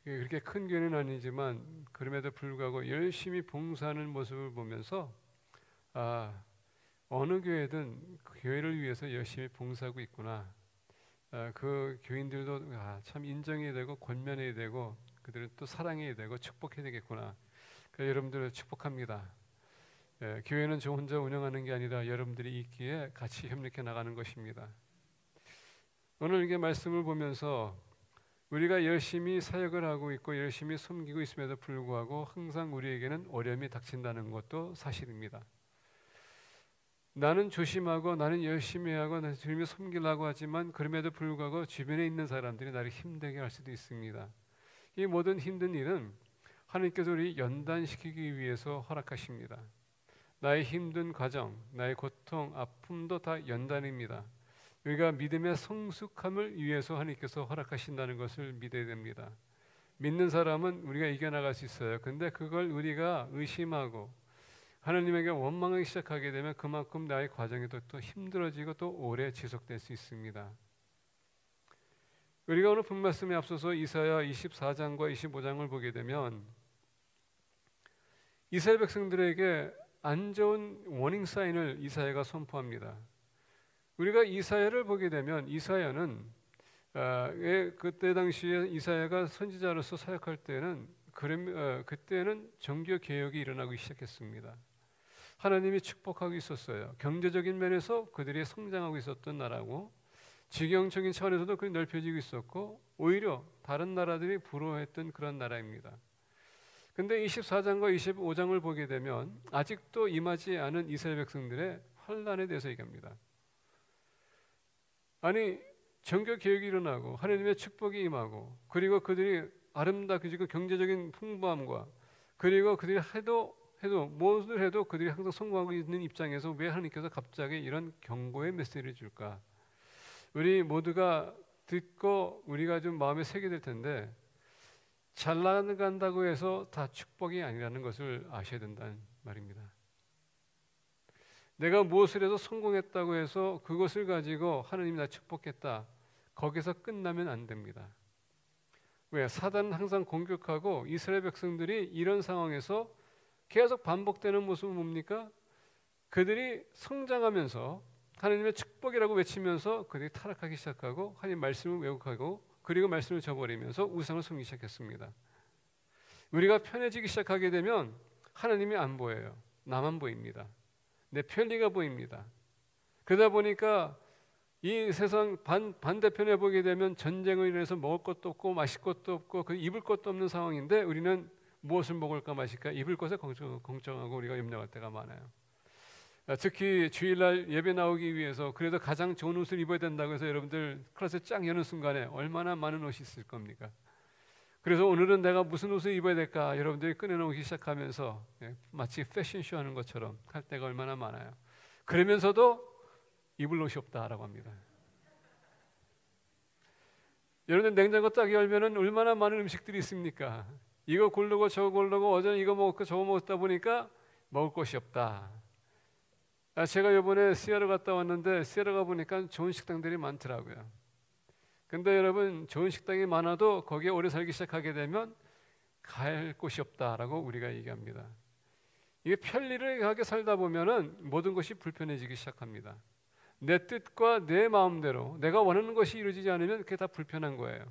그렇게 큰 교회는 아니지만 그럼에도 불구하고 열심히 봉사하는 모습을 보면서 어느 교회든 교회를 위해서 열심히 봉사하고 있구나. 그 교인들도 참 인정해야 되고 권면해야 되고 그들은 또 사랑해야 되고 축복해야 되겠구나. 그래서 여러분들을 축복합니다. 교회는 저 혼자 운영하는 게 아니라 여러분들이 있기에 같이 협력해 나가는 것입니다. 오늘 이게 말씀을 보면서 우리가 열심히 사역을 하고 있고 열심히 섬기고 있음에도 불구하고 항상 우리에게는 어려움이 닥친다는 것도 사실입니다. 나는 조심하고 나는 열심히 하고 나는 주님을 섬기려고 하지만 그럼에도 불구하고 주변에 있는 사람들이 나를 힘들게 할 수도 있습니다. 이 모든 힘든 일은 하나님께서 우리 연단시키기 위해서 허락하십니다. 나의 힘든 과정, 나의 고통, 아픔도 다 연단입니다. 우리가 믿음의 성숙함을 위해서 하나님께서 허락하신다는 것을 믿어야 됩니다. 믿는 사람은 우리가 이겨나갈 수 있어요. 근데 그걸 우리가 의심하고 하나님에게 원망하기 시작하게 되면 그만큼 나의 과정이 또 힘들어지고 또 오래 지속될 수 있습니다. 우리가 오늘 본 말씀에 앞서서 이사야 24장과 25장을 보게 되면 이스라엘 백성들에게 안 좋은 워닝 사인을 이사야가 선포합니다. 우리가 이사야를 보게 되면 이사야는 그때 당시에 이사야가 선지자로서 사역할 때는 그때는 종교 개혁이 일어나기 시작했습니다. 하나님이 축복하고 있었어요. 경제적인 면에서 그들이 성장하고 있었던 나라고 지경적인 차원에서도 그게 넓혀지고 있었고 오히려 다른 나라들이 부러워했던 그런 나라입니다. 근데 24장과 25장을 보게 되면 아직도 임하지 않은 이스라엘 백성들의 환난에 대해서 얘기합니다. 아니 종교 개혁이 일어나고 하나님의 축복이 임하고 그리고 그들이 아름답게 경제적인 풍부함과 그리고 그들이 무엇을 해도 그들이 항상 성공하고 있는 입장에서 왜 하나님께서 갑자기 이런 경고의 메시지를 줄까? 우리 모두가 듣고 우리가 좀 마음에 새게 될 텐데 잘 나간다고 해서 다 축복이 아니라는 것을 아셔야 된다는 말입니다. 내가 무엇을 해서 성공했다고 해서 그것을 가지고 하나님이 나 축복했다. 거기서 끝나면 안 됩니다. 왜? 사단은 항상 공격하고 이스라엘 백성들이 이런 상황에서 계속 반복되는 모습은 뭡니까? 그들이 성장하면서 하나님의 축복이라고 외치면서 그들이 타락하기 시작하고 하나님 말씀을 왜곡하고 그리고 말씀을 저버리면서 우상을 섬기기 시작했습니다. 우리가 편해지기 시작하게 되면 하나님이 안 보여요. 나만 보입니다. 내 편리가 보입니다. 그러다 보니까 이 세상 반대편에 보게 되면 전쟁을 인해서 먹을 것도 없고 마실 것도 없고 입을 것도 없는 상황인데 우리는 무엇을 먹을까 마실까 입을 것에 걱정하고 우리가 염려할 때가 많아요. 특히 주일날 예배 나오기 위해서 그래도 가장 좋은 옷을 입어야 된다고 해서 여러분들 클래스 쫙 여는 순간에 얼마나 많은 옷이 있을 겁니까? 그래서 오늘은 내가 무슨 옷을 입어야 될까 여러분들이 꺼내놓기 시작하면서 마치 패션쇼 하는 것처럼 할 때가 얼마나 많아요. 그러면서도 입을 옷이 없다라고 합니다. 여러분들 냉장고 딱 열면은 얼마나 많은 음식들이 있습니까? 이거 고르고 저거 고르고 어제는 이거 먹고 저거 먹다 보니까 먹을 것이 없다. 제가 이번에 시애틀 갔다 왔는데 시애틀 가보니까 좋은 식당들이 많더라고요. 근데 여러분 좋은 식당이 많아도 거기에 오래 살기 시작하게 되면 갈 곳이 없다라고 우리가 얘기합니다. 이게 편리를 하게 살다 보면은 모든 것이 불편해지기 시작합니다. 내 뜻과 내 마음대로 내가 원하는 것이 이루어지지 않으면 그게 다 불편한 거예요.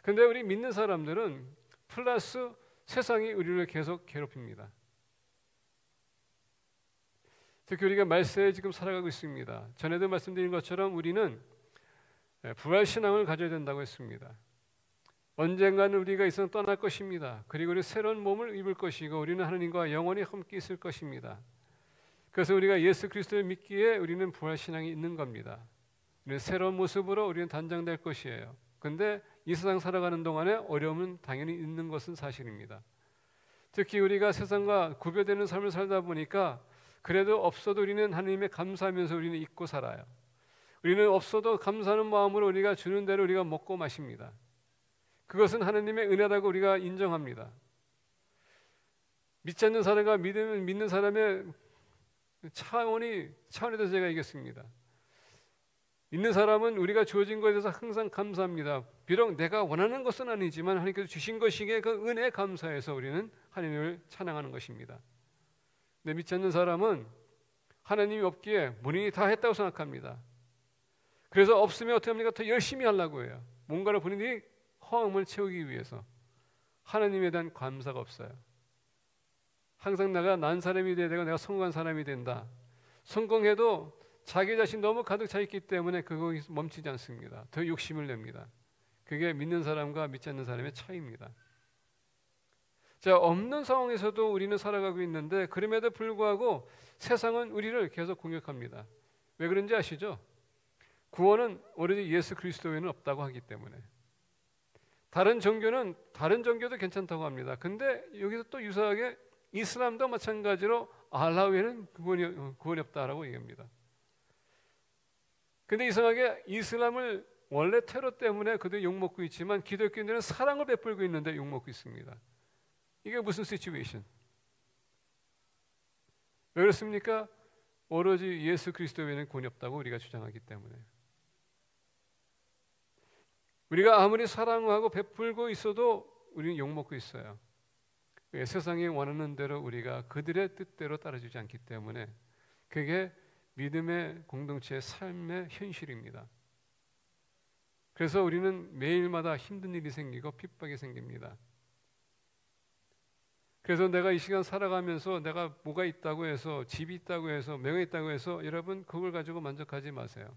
근데 우리 믿는 사람들은 플러스 세상이 우리를 계속 괴롭힙니다. 특히 우리가 말세에 지금 살아가고 있습니다. 전에도 말씀드린 것처럼 우리는 부활신앙을 가져야 된다고 했습니다. 언젠가는 우리가 이 세상 떠날 것입니다. 그리고 우리 새로운 몸을 입을 것이고 우리는 하나님과 영원히 함께 있을 것입니다. 그래서 우리가 예수 그리스도를 믿기에 우리는 부활신앙이 있는 겁니다. 우리는 새로운 모습으로 우리는 단장될 것이에요. 근데 이 세상 살아가는 동안에 어려움은 당연히 있는 것은 사실입니다. 특히 우리가 세상과 구별되는 삶을 살다 보니까 그래도 없어도 우리는 하나님에 감사하면서 우리는 잊고 살아요. 우리는 없어도 감사하는 마음으로 우리가 주는 대로 우리가 먹고 마십니다. 그것은 하나님의 은혜라고 우리가 인정합니다. 믿지 않는 사람과 믿는 사람의 차원에서 제가 얘기했습니다. 믿는 사람은 우리가 주어진 것에 대해서 항상 감사합니다. 비록 내가 원하는 것은 아니지만 하나님께서 주신 것이기에 그 은혜에 감사해서 우리는 하나님을 찬양하는 것입니다. 근데 믿지 않는 사람은 하나님이 없기에 본인이 다 했다고 생각합니다. 그래서 없으면 어떻게 합니까? 더 열심히 하려고 해요. 뭔가를 본인이 허함을 채우기 위해서. 하나님에 대한 감사가 없어요. 항상 내가 난 사람이 돼야 되고 내가 성공한 사람이 된다. 성공해도 자기 자신 너무 가득 차 있기 때문에 그거에서 멈추지 않습니다. 더 욕심을 냅니다. 그게 믿는 사람과 믿지 않는 사람의 차이입니다. 자, 없는 상황에서도 우리는 살아가고 있는데 그럼에도 불구하고 세상은 우리를 계속 공격합니다. 왜 그런지 아시죠? 구원은 오로지 예수 그리스도 외에는 없다고 하기 때문에. 다른 종교도 괜찮다고 합니다. 근데 여기서 또 유사하게 이슬람도 마찬가지로 알라 외에는 구원이 없다라고 얘기합니다. 근데 이상하게 이슬람을 원래 테러 때문에 그들이 욕먹고 있지만 기독교인들은 사랑을 베풀고 있는데 욕먹고 있습니다. 이게 무슨 시츄에이션? 왜 그렇습니까? 오로지 예수 그리스도 외에는 구원이 없다고 우리가 주장하기 때문에. 우리가 아무리 사랑하고 베풀고 있어도 우리는 욕먹고 있어요. 세상이 원하는 대로 우리가 그들의 뜻대로 따라주지 않기 때문에 그게 믿음의 공동체의 삶의 현실입니다. 그래서 우리는 매일마다 힘든 일이 생기고 핍박이 생깁니다. 그래서 내가 이 시간 살아가면서 내가 뭐가 있다고 해서 집이 있다고 해서 명예 있다고 해서 여러분 그걸 가지고 만족하지 마세요.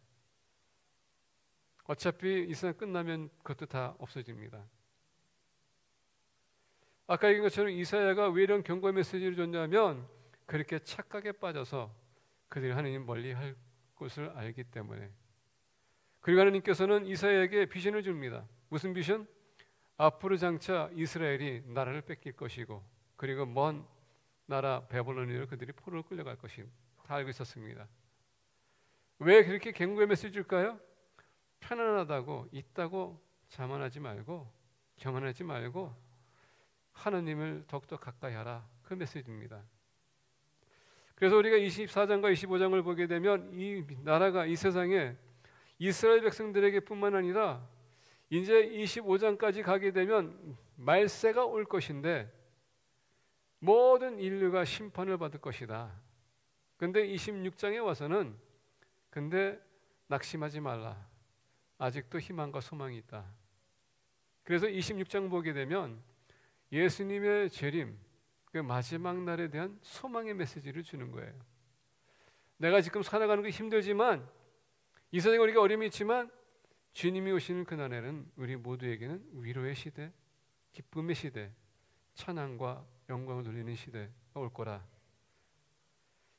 어차피 이 세상 끝나면 그것도 다 없어집니다. 아까 얘기한 것처럼 이사야가 왜 이런 경고 메시지를 줬냐면 그렇게 착각에 빠져서 그들이 하나님 멀리할 것을 알기 때문에. 그리고 하나님께서는 이사야에게 비전을 줍니다. 무슨 비전? 앞으로 장차 이스라엘이 나라를 뺏길 것이고 그리고 먼 나라 바벨론으로 그들이 포로로 끌려갈 것이 다 알고 있었습니다. 왜 그렇게 경고의 메시지를 줄까요? 편안하다고 있다고 자만하지 말고 교만하지 말고 하나님을 더욱더 가까이 하라. 그 메시지입니다. 그래서 우리가 24장과 25장을 보게 되면 이 나라가 이 세상에 이스라엘 백성들에게 뿐만 아니라 이제 25장까지 가게 되면 말세가 올 것인데 모든 인류가 심판을 받을 것이다. 근데 26장에 와서는 근데 낙심하지 말라. 아직도 희망과 소망이 있다. 그래서 26장 보게 되면 예수님의 재림, 그 마지막 날에 대한 소망의 메시지를 주는 거예요. 내가 지금 살아가는 게 힘들지만 이 세상에 우리가 어려움이 있지만 주님이 오시는 그날에는 우리 모두에게는 위로의 시대, 기쁨의 시대, 찬양과 영광을 돌리는 시대가 올 거라.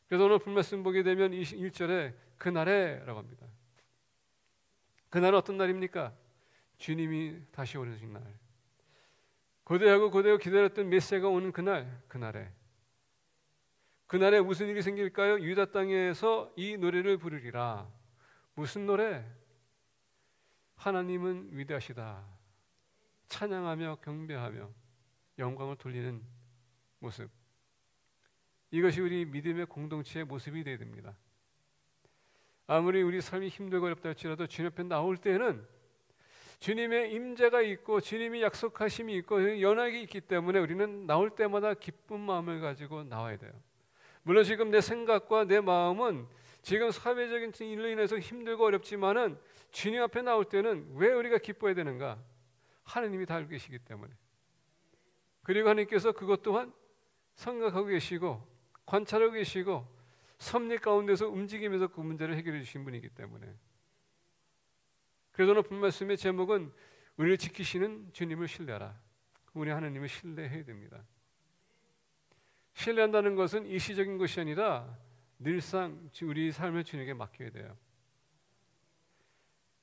그래서 오늘 본말씀 보게 되면 21절에 그날에라고 합니다. 그날은 어떤 날입니까? 주님이 다시 오시는 날. 고대하고 기다렸던 메시아가 오는 그날에 무슨 일이 생길까요? 유다 땅에서 이 노래를 부르리라. 무슨 노래? 하나님은 위대하시다. 찬양하며 경배하며 영광을 돌리는 모습. 이것이 우리 믿음의 공동체의 모습이 되어야 됩니다. 아무리 우리 삶이 힘들고 어렵다 할지라도 주님 앞에 나올 때는 주님의 임재가 있고 주님이 약속하심이 있고 연약이 있기 때문에 우리는 나올 때마다 기쁜 마음을 가지고 나와야 돼요. 물론 지금 내 생각과 내 마음은 지금 사회적인 일로 인해서 힘들고 어렵지만은 주님 앞에 나올 때는 왜 우리가 기뻐해야 되는가? 하나님이 다 알고 계시기 때문에. 그리고 하나님께서 그것 또한 생각하고 계시고 관찰하고 계시고 섭리 가운데서 움직이면서 그 문제를 해결해 주신 분이기 때문에, 그래서 오늘 본 말씀의 제목은 우리를 지키시는 주님을 신뢰하라. 우리 하나님을 신뢰해야 됩니다. 신뢰한다는 것은 일시적인 것이 아니라 늘상 우리 삶을 주님에게 맡겨야 돼요.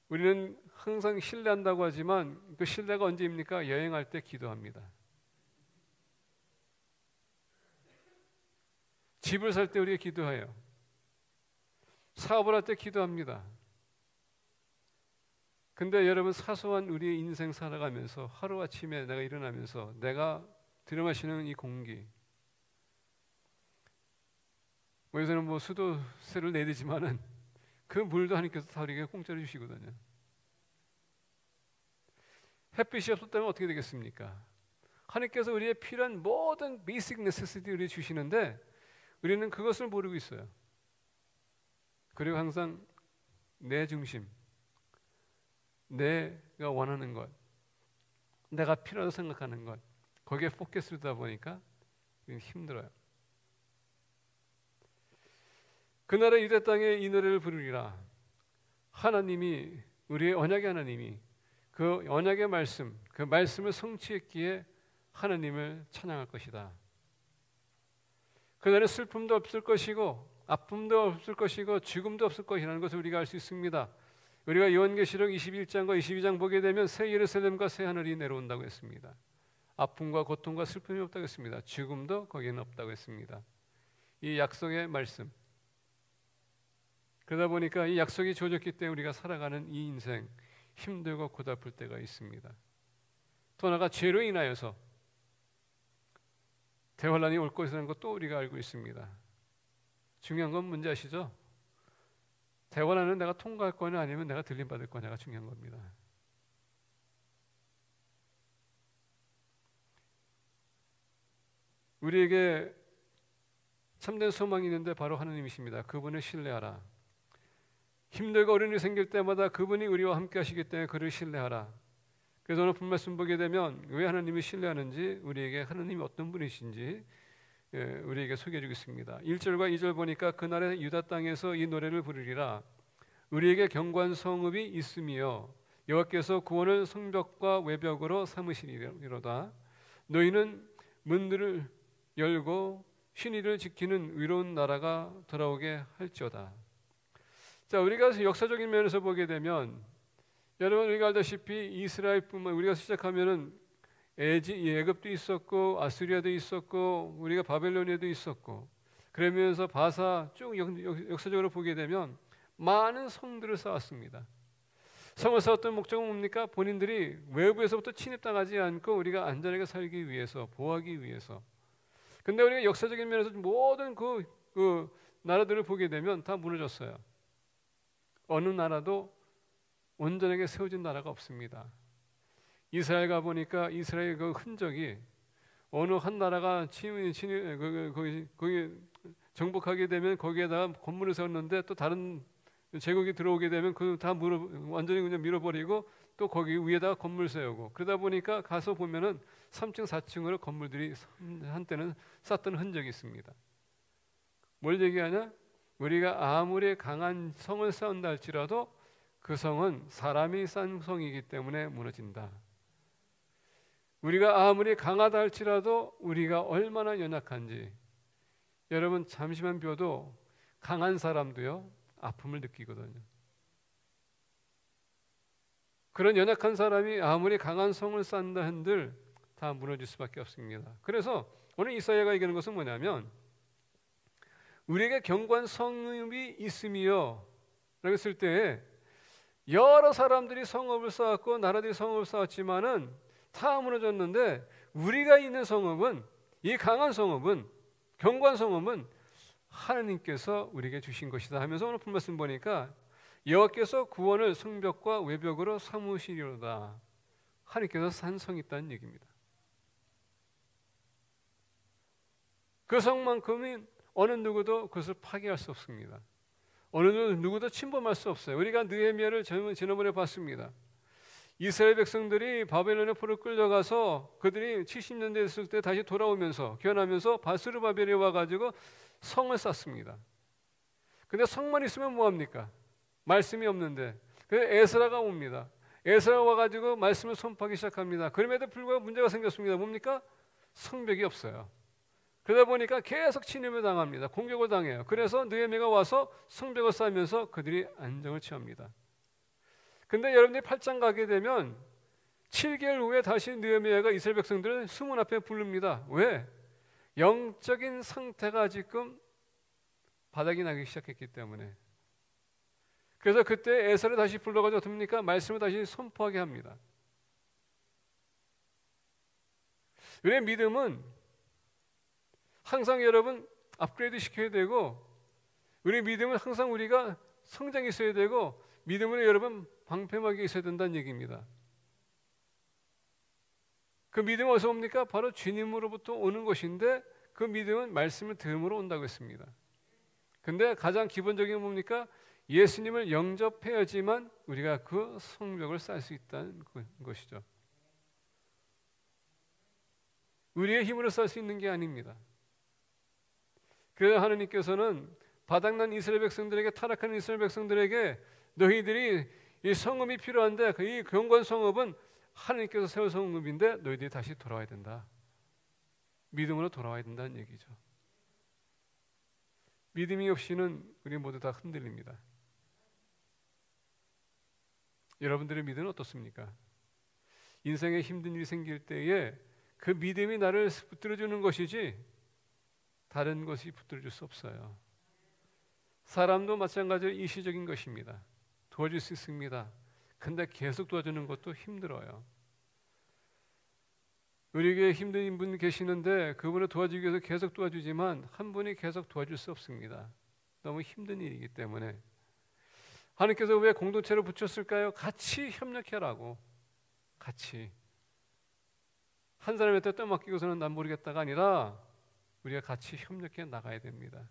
우리는 항상 신뢰한다고 하지만 그 신뢰가 언제입니까? 여행할 때 기도합니다. 집을 살 때 우리가 기도해요. 사업을 할 때 기도합니다. 근데 여러분, 사소한 우리의 인생 살아가면서 하루아침에 내가 일어나면서 내가 들여마시는 이 공기, 여기서는 뭐 수도세를 내야 되지만은 그 물도 하나님께서 다 우리에게 공짜로 주시거든요. 햇빛이 없었다면 어떻게 되겠습니까? 하나님께서 우리의 필요한 모든 베이직 네세시티 우리에게 주시는데 우리는 그것을 모르고 있어요. 그리고 항상 내 중심, 내가 원하는 것, 내가 필요하다고 생각하는 것, 거기에 포커스를 두다 보니까 힘들어요. 그날의 유대 땅에 이 노래를 부르리라. 하나님이, 우리의 언약의 하나님이 그 언약의 말씀, 그 말씀을 성취했기에 하나님을 찬양할 것이다. 그날에 슬픔도 없을 것이고 아픔도 없을 것이고 죽음도 없을 것이라는 것을 우리가 알 수 있습니다. 우리가 요한계시록 21장과 22장 보게 되면 새 예루살렘과 새 하늘이 내려온다고 했습니다. 아픔과 고통과 슬픔이 없다고 했습니다. 죽음도 거기에는 없다고 했습니다. 이 약속의 말씀, 그러다 보니까 이 약속이 주어졌기 때문에 우리가 살아가는 이 인생 힘들고 고달플 때가 있습니다. 또 하나가 죄로 인하여서 대환란이 올 것이라는 것도 우리가 알고 있습니다. 중요한 건 뭔지 아시죠? 대환란은 내가 통과할 거냐 아니면 내가 들림받을 거냐가 중요한 겁니다. 우리에게 참된 소망이 있는데 바로 하나님이십니다. 그분을 신뢰하라. 힘들고 어려움이 생길 때마다 그분이 우리와 함께 하시기 때문에 그를 신뢰하라. 그래서 오늘 본 말씀 보게 되면 왜 하나님을 신뢰하는지, 우리에게 하나님이 어떤 분이신지 우리에게 소개해 주겠습니다. 1절과 2절 보니까 그날의 유다 땅에서 이 노래를 부르리라. 우리에게 견고한 성읍이 있으며 여호와께서 구원을 성벽과 외벽으로 삼으시리로다. 너희는 문들을 열고 신의를 지키는 위로운 나라가 돌아오게 할지어다. 자, 우리가 역사적인 면에서 보게 되면 여러분, 우리가 알다시피 이스라엘뿐만, 우리가 시작하면은 애굽도 있었고 아수리아도 있었고 우리가 바벨로니아도 있었고, 그러면서 바사 쭉 역사적으로 보게 되면 많은 성들을 쌓았습니다. 성을 쌓았던 목적은 뭡니까? 본인들이 외부에서부터 침입당하지 않고 우리가 안전하게 살기 위해서, 보호하기 위해서. 근데 우리가 역사적인 면에서 모든 그 나라들을 보게 되면 다 무너졌어요. 어느 나라도 온전하게 세워진 나라가 없습니다. 이스라엘 가 보니까 이스라엘 그 흔적이, 어느 한 나라가 거기 정복하게 되면 거기에다가 건물을 세웠는데 또 다른 제국이 들어오게 되면 그 다 완전히 그냥 밀어버리고 또 거기 위에다가 건물 세우고, 그러다 보니까 가서 보면은 3층 4층으로 건물들이 한때는 쌓던 흔적이 있습니다. 뭘 얘기하냐? 우리가 아무리 강한 성을 쌓은다 할지라도 그 성은 사람이 쌓은 성이기 때문에 무너진다. 우리가 아무리 강하다 할지라도 우리가 얼마나 연약한지, 여러분 잠시만 벼도 강한 사람도요 아픔을 느끼거든요. 그런 연약한 사람이 아무리 강한 성을 쌓는다 한들 다 무너질 수밖에 없습니다. 그래서 오늘 이사야가 얘기하는 것은 뭐냐면, 우리에게 견고한 성읍이 있으며 라고 했을 때 여러 사람들이 성읍을 쌓았고 나라들이 성읍을 쌓았지만은 다 무너졌는데, 우리가 있는 성읍은, 이 강한 성읍은, 견고한 성읍은 하나님께서 우리에게 주신 것이다 하면서 오늘 본 말씀 보니까 여호와께서 구원을 성벽과 외벽으로 삼으시리로다. 하나님께서 산 성이 있다는 얘기입니다. 그 성만큼은 어느 누구도 그것을 파괴할 수 없습니다. 어느 누구도 침범할 수 없어요. 우리가 느헤미야를 지난번에 봤습니다. 이스라엘 백성들이 바벨론의 포로 끌려가서 그들이 70년 됐을 때 다시 돌아오면서 귀환하면서 바스르바벨에 와가지고 성을 쌓습니다. 근데 성만 있으면 뭐합니까? 말씀이 없는데. 그래서 에스라가 옵니다. 에스라가 와가지고 말씀을 선포하기 시작합니다. 그럼에도 불구하고 문제가 생겼습니다. 뭡니까? 성벽이 없어요. 그러다 보니까 계속 침입을 당합니다. 공격을 당해요. 그래서 느헤미야가 와서 성벽을 쌓으면서 그들이 안정을 취합니다. 근데 여러분들이 8장 가게 되면 7개월 후에 다시 느헤미야가 이스라엘 백성들을 수문 앞에 부릅니다. 왜? 영적인 상태가 지금 바닥이 나기 시작했기 때문에. 그래서 그때 에스라를 다시 불러가지고 어떻습니까? 말씀을 다시 선포하게 합니다. 우리의 믿음은 항상 여러분 업그레이드 시켜야 되고, 우리 믿음은 항상 우리가 성장이 있어야 되고, 믿음으로 여러분 방패막이 있어야 된다는 얘기입니다. 그 믿음은 어디서 옵니까? 바로 주님으로부터 오는 것인데, 그 믿음은 말씀을 들음으로 온다고 했습니다. 근데 가장 기본적인 건 뭡니까? 예수님을 영접해야지만 우리가 그 성벽을 쌓을 수 있다는 것이죠. 우리의 힘으로 쌓을 수 있는 게 아닙니다. 그래서 하나님께서는 바닥난 이스라엘 백성들에게, 타락하는 이스라엘 백성들에게 너희들이 이 성읍이 필요한데 이 경건 성읍은 하나님께서 세운 성읍인데 너희들이 다시 돌아와야 된다. 믿음으로 돌아와야 된다는 얘기죠. 믿음이 없이는 우리 모두 다 흔들립니다. 여러분들의 믿음은 어떻습니까? 인생에 힘든 일이 생길 때에 그 믿음이 나를 붙들어주는 것이지 다른 것이 붙들어줄 수 없어요. 사람도 마찬가지로 일시적인 것입니다. 도와줄 수 있습니다. 근데 계속 도와주는 것도 힘들어요. 우리에게 힘든 분 계시는데 그분을 도와주기 위해서 계속 도와주지만 한 분이 계속 도와줄 수 없습니다. 너무 힘든 일이기 때문에. 하나님께서 왜 공동체를 붙였을까요? 같이 협력해라고. 같이. 한 사람한테 떠맡기고서는 난 모르겠다가 아니라 우리가 같이 협력해 나가야 됩니다.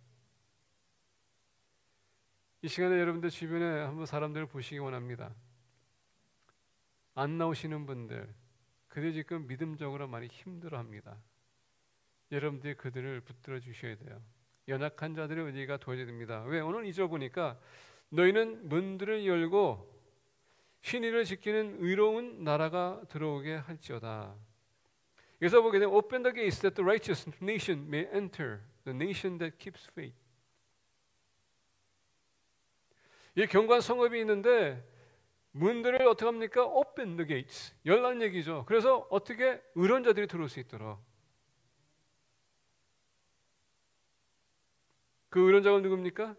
이 시간에 여러분들 주변에 한번 사람들을 보시기 원합니다. 안 나오시는 분들, 그들이 지금 믿음적으로 많이 힘들어합니다. 여러분들이 그들을 붙들어 주셔야 돼요. 연약한 자들을 우리가 도와줘야 됩니다. 왜? 오늘 2절 보니까 너희는 문들을 열고 신의를 지키는 의로운 나라가 들어오게 할지어다. 여기서 보게 되면 Open the gates that the righteous nation may enter, the nation that keeps faith. 이 경관 성읍이 있는데 문들을 어떻게 합니까? Open the gates. 열라는 얘기죠. 그래서 어떻게 의로운 자들이 들어올 수 있도록. 그 의로운 자가 누굽니까?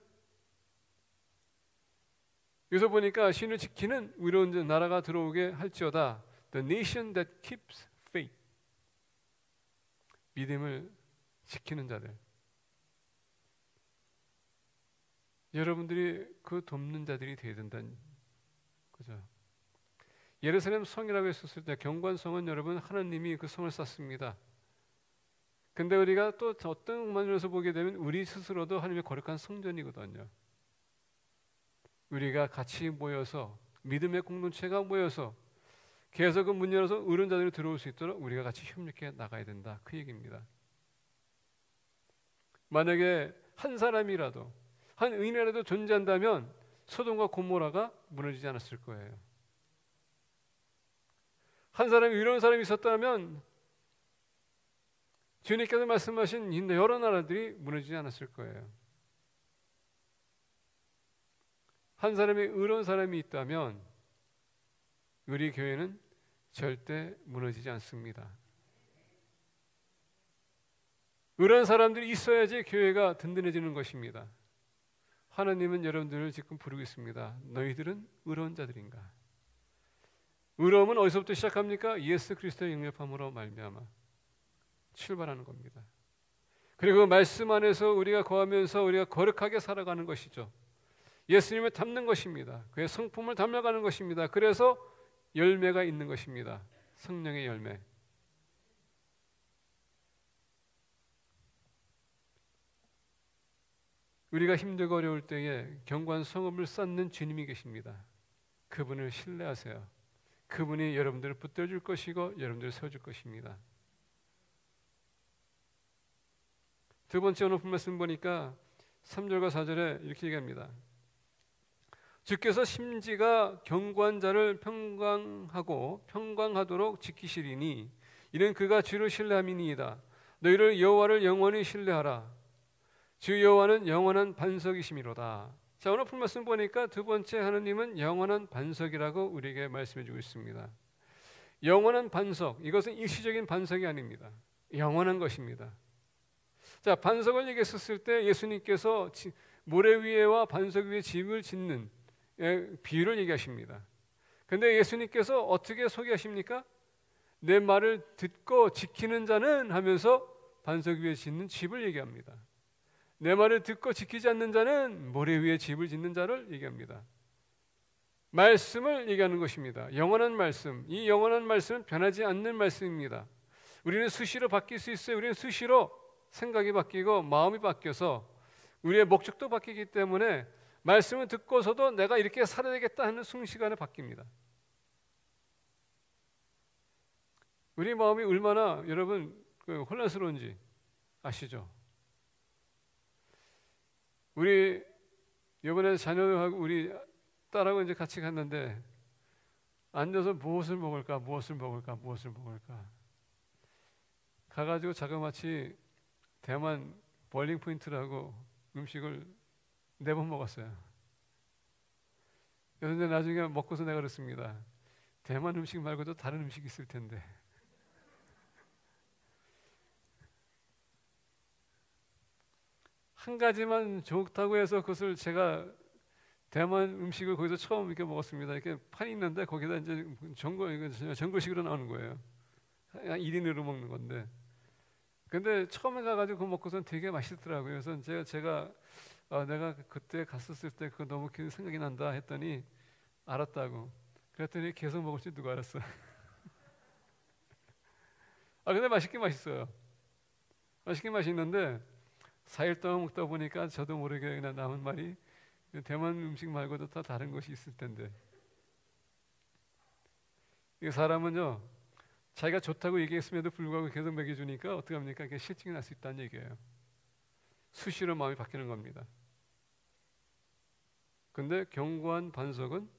여기서 보니까 신을 지키는 의로운 나라가 들어오게 할지어다. The nation that keeps faith. 믿음을 지키는 자들. 여러분들이 그 돕는 자들이 되어야 된다는 거죠. 예루살렘 성이라고 했었을 때 경관성은 여러분 하나님이 그 성을 쌓습니다. 근데 우리가 또 어떤 면에서 보게 되면 우리 스스로도 하나님의 거룩한 성전이거든요. 우리가 같이 모여서 믿음의 공동체가 모여서 계속 그 문 열어서 의로운 자들이 들어올 수 있도록 우리가 같이 협력해 나가야 된다. 그 얘기입니다. 만약에 한 사람이라도 한 의인이라도 존재한다면 소돔과 고모라가 무너지지 않았을 거예요. 한 사람이 의로운 사람이 있었다면 주님께서 말씀하신 여러 나라들이 무너지지 않았을 거예요. 한 사람이 의로운 사람이 있다면 우리 교회는 절대 무너지지 않습니다. 의로운 사람들이 있어야지 교회가 든든해지는 것입니다. 하나님은 여러분들을 지금 부르고 있습니다. 너희들은 의로운 자들인가? 의로움은 어디서부터 시작합니까? 예수 그리스도의 영접함으로 말미암아 출발하는 겁니다. 그리고 말씀 안에서 우리가 거하면서 우리가 거룩하게 살아가는 것이죠. 예수님을 닮는 것입니다. 그의 성품을 닮아가는 것입니다. 그래서 열매가 있는 것입니다. 성령의 열매. 우리가 힘들고 어려울 때에 경관 성읍을 쌓는 주님이 계십니다. 그분을 신뢰하세요. 그분이 여러분들을 붙들어줄 것이고 여러분들을 세워줄 것입니다. 두 번째 오늘 말씀 보니까 3절과 4절에 이렇게 얘기합니다. 주께서 심지가 견고한 자를 평강하도록 지키시리니 이는 그가 주를 신뢰함이니이다. 너희를 여호와를 영원히 신뢰하라. 주 여호와는 영원한 반석이심이로다. 자, 오늘 말씀 보니까 두 번째 하나님은 영원한 반석이라고 우리에게 말씀해 주고 있습니다. 영원한 반석, 이것은 일시적인 반석이 아닙니다. 영원한 것입니다. 자, 반석을 얘기했었을 때 예수님께서 모래 위에와 반석 위에 집을 짓는 비유를 얘기하십니다. 근데 예수님께서 어떻게 소개하십니까? 내 말을 듣고 지키는 자는 하면서 반석 위에 짓는 집을 얘기합니다. 내 말을 듣고 지키지 않는 자는 모래 위에 집을 짓는 자를 얘기합니다. 말씀을 얘기하는 것입니다. 영원한 말씀. 이 영원한 말씀은 변하지 않는 말씀입니다. 우리는 수시로 바뀔 수 있어요. 우리는 수시로 생각이 바뀌고 마음이 바뀌어서 우리의 목적도 바뀌기 때문에 말씀을 듣고서도 내가 이렇게 살아야 되겠다 하는 순식간에 바뀝니다. 우리 마음이 얼마나 여러분 혼란스러운지 아시죠? 우리 이번에 자녀하고 우리 딸하고 이제 같이 갔는데 앉아서 무엇을 먹을까 가가지고 자그마치 대만 볼링 포인트라고 음식을 4번 먹었어요. 그런데 나중에 먹고서 내가 그랬습니다. 대만 음식 말고도 다른 음식이 있을 텐데. 한 가지만 좋다고 해서 그것을 제가 대만 음식을 거기서 처음 이렇게 먹었습니다. 이렇게 판이 있는데 거기다 이제 전골식으로 나오는 거예요. 1인으로 먹는 건데. 근데 처음에 가가지고 그거 먹고선 되게 맛있더라고요. 그래서 제가 내가 그때 갔었을 때 그거 너무 생각이 난다 했더니 알았다고. 그랬더니 계속 먹을 줄 누가 알았어. 근데 맛있긴 맛있어요. 맛있긴 맛있는데 4일 동안 먹다 보니까 저도 모르게 그냥 남은 말이 대만 음식 말고도 다 다른 것이 있을 텐데. 이 사람은요 자기가 좋다고 얘기했음에도 불구하고 계속 먹여주니까 어떻게 합니까? 그게 실증이 날 수 있다는 얘기예요. 수시로 마음이 바뀌는 겁니다. 근데 견고한 반석은,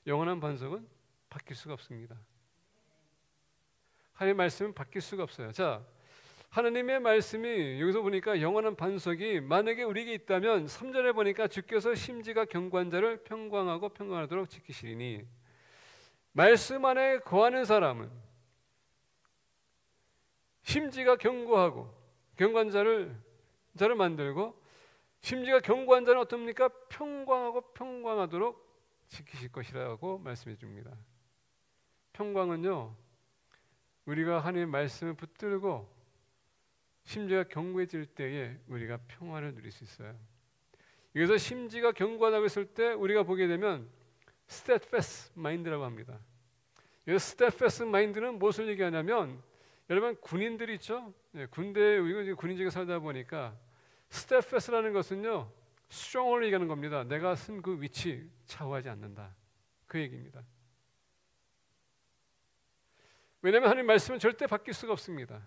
영원한 반석은 바뀔 수가 없습니다. 하나님의 말씀은 바뀔 수가 없어요. 자, 하나님의 말씀이 여기서 보니까 영원한 반석이 만약에 우리에게 있다면 3절에 보니까 주께서 심지가 견고한 자를 평강하도록 지키시리니, 말씀 안에 거하는 사람은 심지가 견고하고 견고한 자를 만들고, 심지가 견고한 자는 어떻습니까? 평강하도록 지키실 것이라고 말씀해 줍니다. 평강은요, 우리가 하나님의 말씀을 붙들고 심지가 견고해질 때에 우리가 평화를 누릴 수 있어요. 여기서 심지가 견고하다고 했을 때 우리가 보게 되면 steadfast mind라고 합니다. 여기서 steadfast mind는 무엇을 얘기하냐면, 여러분 군인들 있죠? 군대에 우리가 군인직에 살다 보니까 steadfast라는 것은요 strong을 얘기하는 겁니다. 내가 쓴 그 위치 좌우하지 않는다, 그 얘기입니다. 왜냐하면 하나님 말씀은 절대 바뀔 수가 없습니다.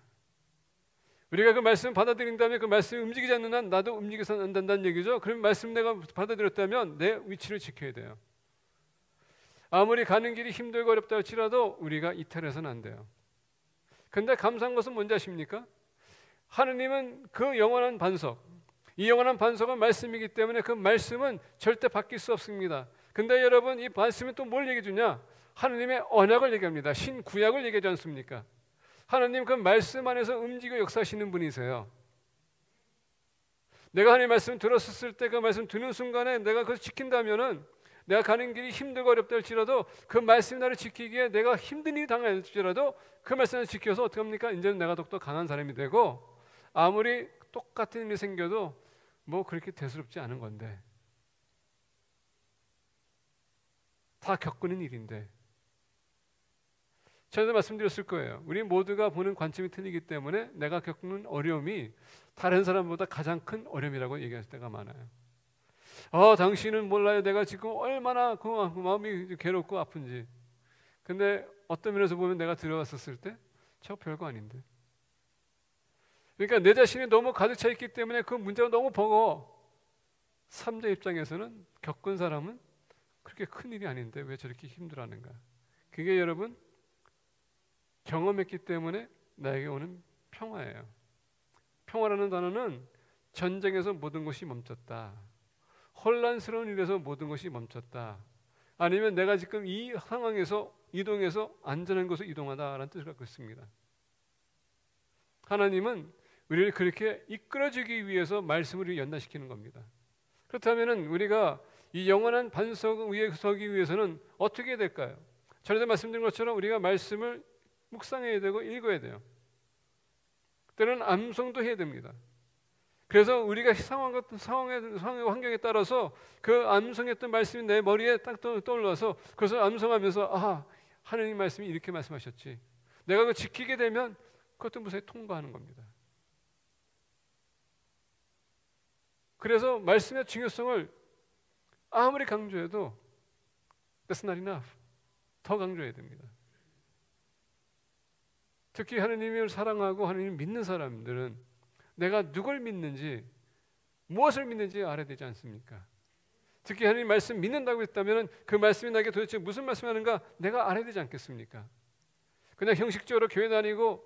우리가 그 말씀을 받아들인다면 그 말씀이 움직이지 않는 한 나도 움직여서는 안 된다는 얘기죠. 그럼 말씀 내가 받아들였다면 내 위치를 지켜야 돼요. 아무리 가는 길이 힘들고 어렵다 할지라도 우리가 이탈해서는 안 돼요. 근데 감사한 것은 뭔지 아십니까? 하느님은 그 영원한 반석, 이 영원한 반석은 말씀이기 때문에 그 말씀은 절대 바뀔 수 없습니다. 근데 여러분, 이 말씀이 또 뭘 얘기해 주냐? 하느님의 언약을 얘기합니다. 신구약을 얘기하지 않습니까? 하나님 그 말씀 안에서 움직여 역사하시는 분이세요. 내가 하나님의 말씀 들었을 때 그 말씀 듣는 순간에 내가 그것을 지킨다면은, 내가 가는 길이 힘들고 어렵다 할지라도 그 말씀이 나를 지키기에 내가 힘든 일이 당할지라도 그 말씀을 지켜서 어떻게 합니까? 이제는 내가 더욱더 강한 사람이 되고, 아무리 똑같은 일이 생겨도 뭐 그렇게 대수롭지 않은 건데, 다 겪는 일인데. 전에도 말씀드렸을 거예요. 우리 모두가 보는 관점이 틀리기 때문에 내가 겪는 어려움이 다른 사람보다 가장 큰 어려움이라고 얘기할 때가 많아요. 당신은 몰라요. 내가 지금 얼마나 그 마음이 괴롭고 아픈지. 근데 어떤 면에서 보면 내가 들어왔었을 때 저 별거 아닌데. 그러니까 내 자신이 너무 가득 차 있기 때문에 그 문제가 너무 버거워. 삼자 입장에서는 겪은 사람은 그렇게 큰 일이 아닌데 왜 저렇게 힘들어하는가. 그게 여러분 경험했기 때문에 나에게 오는 평화예요. 평화라는 단어는 전쟁에서 모든 것이 멈췄다, 혼란스러운 일에서 모든 것이 멈췄다, 아니면 내가 지금 이 상황에서 이동해서 안전한 곳으로 이동하다라는 뜻을 갖고 있습니다. 하나님은 우리를 그렇게 이끌어주기 위해서 말씀을 연단시키는 겁니다. 그렇다면 우리가 이 영원한 반석 위에 서기 위해서는 어떻게 해야 될까요? 전에도 말씀드린 것처럼 우리가 말씀을 묵상해야 되고 읽어야 돼요. 때로는 암송도 해야 됩니다. 그래서 우리가 상황의 환경에 따라서 그 암송했던 말씀이 내 머리에 딱 떠올라서 그것을 암송하면서 아, 하나님 말씀이 이렇게 말씀하셨지. 내가 그걸 지키게 되면 그것도 무사히 통과하는 겁니다. 그래서 말씀의 중요성을 아무리 강조해도 That's not enough. 더 강조해야 됩니다. 특히 하나님을 사랑하고 하나님을 믿는 사람들은 내가 누굴 믿는지 무엇을 믿는지 알아야 되지 않습니까? 특히 하나님 말씀 믿는다고 했다면 그 말씀이 나에게 도대체 무슨 말씀을 하는가 내가 알아야 되지 않겠습니까? 그냥 형식적으로 교회 다니고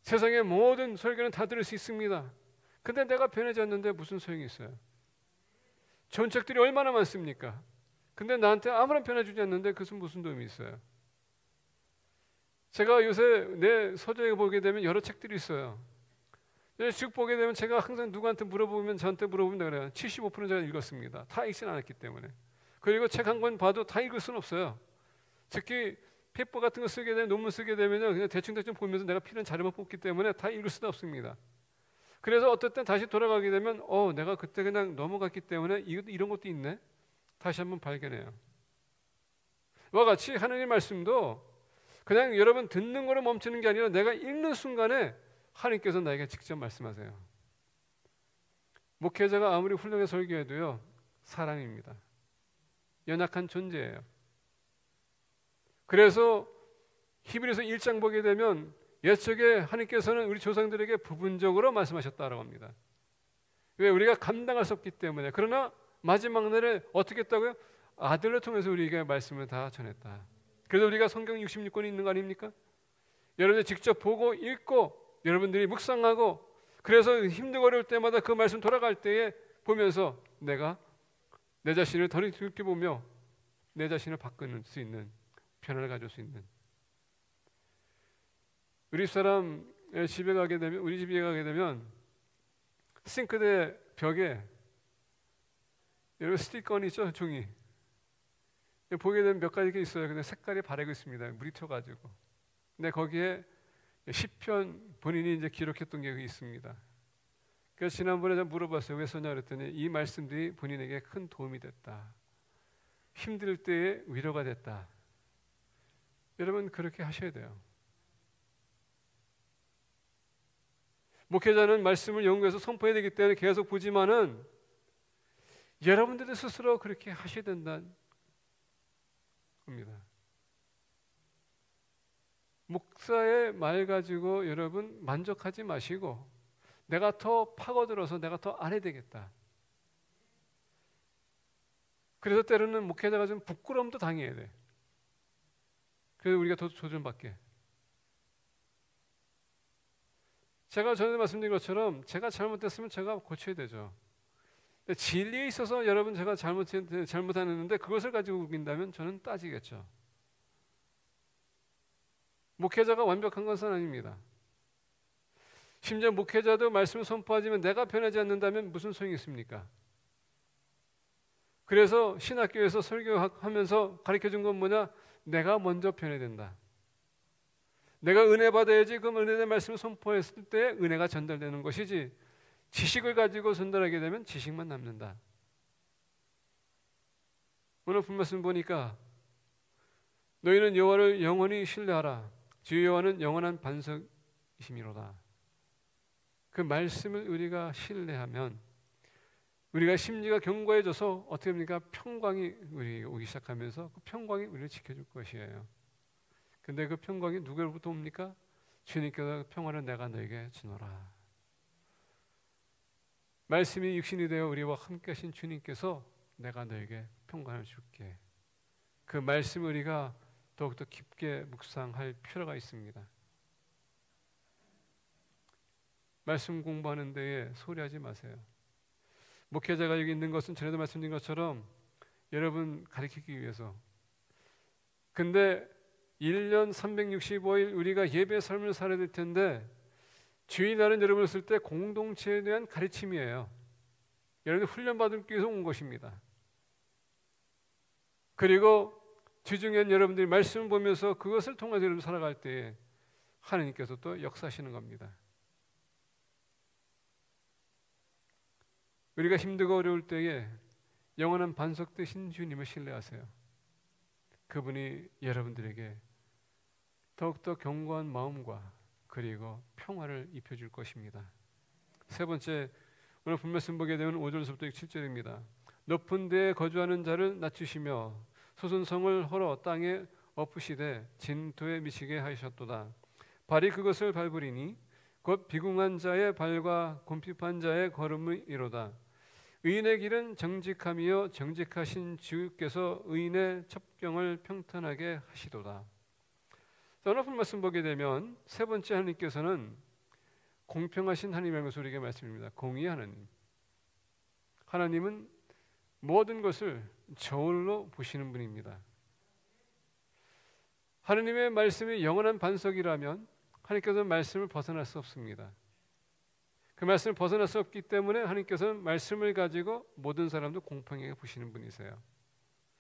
세상의 모든 설교는 다 들을 수 있습니다. 근데 내가 변하지 않는데 무슨 소용이 있어요? 좋은 책들이 얼마나 많습니까? 근데 나한테 아무런 변화 주지 않는데 그것은 무슨 도움이 있어요? 제가 요새 내 서재에 보게 되면 여러 책들이 있어요. 쭉 보게 되면 제가 항상 누구한테 물어보면 저한테 물어보면 그래요. 75%는 제가 읽었습니다. 다 읽진 않았기 때문에. 그리고 책 한 권 봐도 다 읽을 수는 없어요. 특히 페이퍼 같은 거 쓰게 되면 논문 쓰게 되면요 그냥 대충 보면서 내가 필요한 자료만 뽑기 때문에 다 읽을 수는 없습니다. 그래서 어떨 땐 다시 돌아가게 되면 내가 그때 그냥 넘어갔기 때문에 이런 것도 있네. 다시 한번 발견해요. 이와 같이 하나님의 말씀도 그냥 여러분 듣는 거로 멈추는 게 아니라 내가 읽는 순간에 하나님께서 나에게 직접 말씀하세요. 목회자가 아무리 훌륭하게 설교해도요 사람입니다. 연약한 존재예요. 그래서 히브리서 1장 보게 되면 옛적에 하나님께서는 우리 조상들에게 부분적으로 말씀하셨다라고 합니다. 왜? 우리가 감당할 수 없기 때문에. 그러나 마지막 날에 어떻게 했다고요? 아들을 통해서 우리에게 말씀을 다 전했다. 그래서 우리가 성경 66권이 있는 거 아닙니까? 여러분들 직접 보고 읽고 여러분들이 묵상하고 그래서 힘들고 어려울 때마다 그 말씀 돌아갈 때에 보면서 내가 내 자신을 더 깊게 보며 내 자신을 바꾸는 수 있는 변화를 가질 수 있는 우리 사람 집에 가게 되면 우리 집에 가게 되면 싱크대 벽에 여러분 스티커는 있죠? 종이 보게 되면 몇 가지가 있어요. 근데 색깔이 바래고 있습니다. 물이 튀어가지고. 근데 거기에 시편 본인이 이제 기록했던 게 있습니다. 그래서 지난번에 제가 물어봤어요. 왜 썼냐 그랬더니 이 말씀들이 본인에게 큰 도움이 됐다. 힘들 때에 위로가 됐다. 여러분 그렇게 하셔야 돼요. 목회자는 말씀을 연구해서 선포해야 되기 때문에 계속 보지만은 여러분들도 스스로 그렇게 하셔야 된다는 겁니다. 목사의 말 가지고 여러분 만족하지 마시고 내가 더 파고들어서 내가 더 알아야 되겠다. 그래서 때로는 목회자가 좀 부끄러움도 당해야 돼. 그래서 우리가 더 조절받게. 제가 전에 말씀드린 것처럼 제가 잘못했으면 제가 고쳐야 되죠. 진리에 있어서 여러분 제가 잘못했는데 그것을 가지고 우긴다면 저는 따지겠죠. 목회자가 완벽한 것은 아닙니다. 심지어 목회자도 말씀을 선포하지만 내가 변하지 않는다면 무슨 소용이 있습니까? 그래서 신학교에서 설교하면서 가르쳐준 건 뭐냐? 내가 먼저 변해야 된다. 내가 은혜 받아야지 그럼 은혜의 말씀을 선포했을 때 은혜가 전달되는 것이지 지식을 가지고 전달하게 되면 지식만 남는다. 오늘 본 말씀 보니까 너희는 여호와를 영원히 신뢰하라. 주 여호와는 영원한 반석이심이로다. 그 말씀을 우리가 신뢰하면 우리가 심리가 견고해져서 어떻게 됩니까? 평강이 우리 오기 시작하면서 그 평강이 우리를 지켜줄 것이에요. 근데 그 평강이 누구로부터 옵니까? 주님께서 평화를 내가 너에게 주노라. 말씀이 육신이 되어 우리와 함께 하신 주님께서 내가 너에게 평강을 줄게. 그 말씀을 우리가 더욱더 깊게 묵상할 필요가 있습니다. 말씀 공부하는 데에 소리하지 마세요. 목회자가 여기 있는 것은 전에도 말씀드린 것처럼 여러분 가르치기 위해서. 근데 1년 365일 우리가 예배 삶을 살아야 될 텐데 주일날은 여러분을 쓸 때 공동체에 대한 가르침이에요. 여러분이 훈련받기 위해서 온 것입니다. 그리고 주중엔 여러분들이 말씀을 보면서 그것을 통해서 여러분 살아갈 때에 하나님께서 또 역사하시는 겁니다. 우리가 힘들고 어려울 때에 영원한 반석 되신 주님을 신뢰하세요. 그분이 여러분들에게 더욱더 견고한 마음과 그리고 평화를 입혀줄 것입니다. 세 번째, 오늘 본 말씀 보게 되면 5절부터 7절입니다. 높은 데에 거주하는 자를 낮추시며 소순성을 헐어 땅에 엎으시되 진토에 미치게 하셨도다. 발이 그것을 밟으리니 곧 비궁한 자의 발과 곰핍한 자의 걸음이로다. 의인의 길은 정직함이요 정직하신 주께서 의인의 첩경을 평탄하게 하시도다. 오늘 본 말씀 보게 되면 세 번째 하나님께서는 공평하신 하나님의 것을 우리에게 말씀입니다. 공의의 하나님. 하나님은 모든 것을 저울로 보시는 분입니다. 하나님의 말씀이 영원한 반석이라면 하나님께서는 말씀을 벗어날 수 없습니다. 그 말씀을 벗어날 수 없기 때문에 하나님께서는 말씀을 가지고 모든 사람도 공평하게 보시는 분이세요.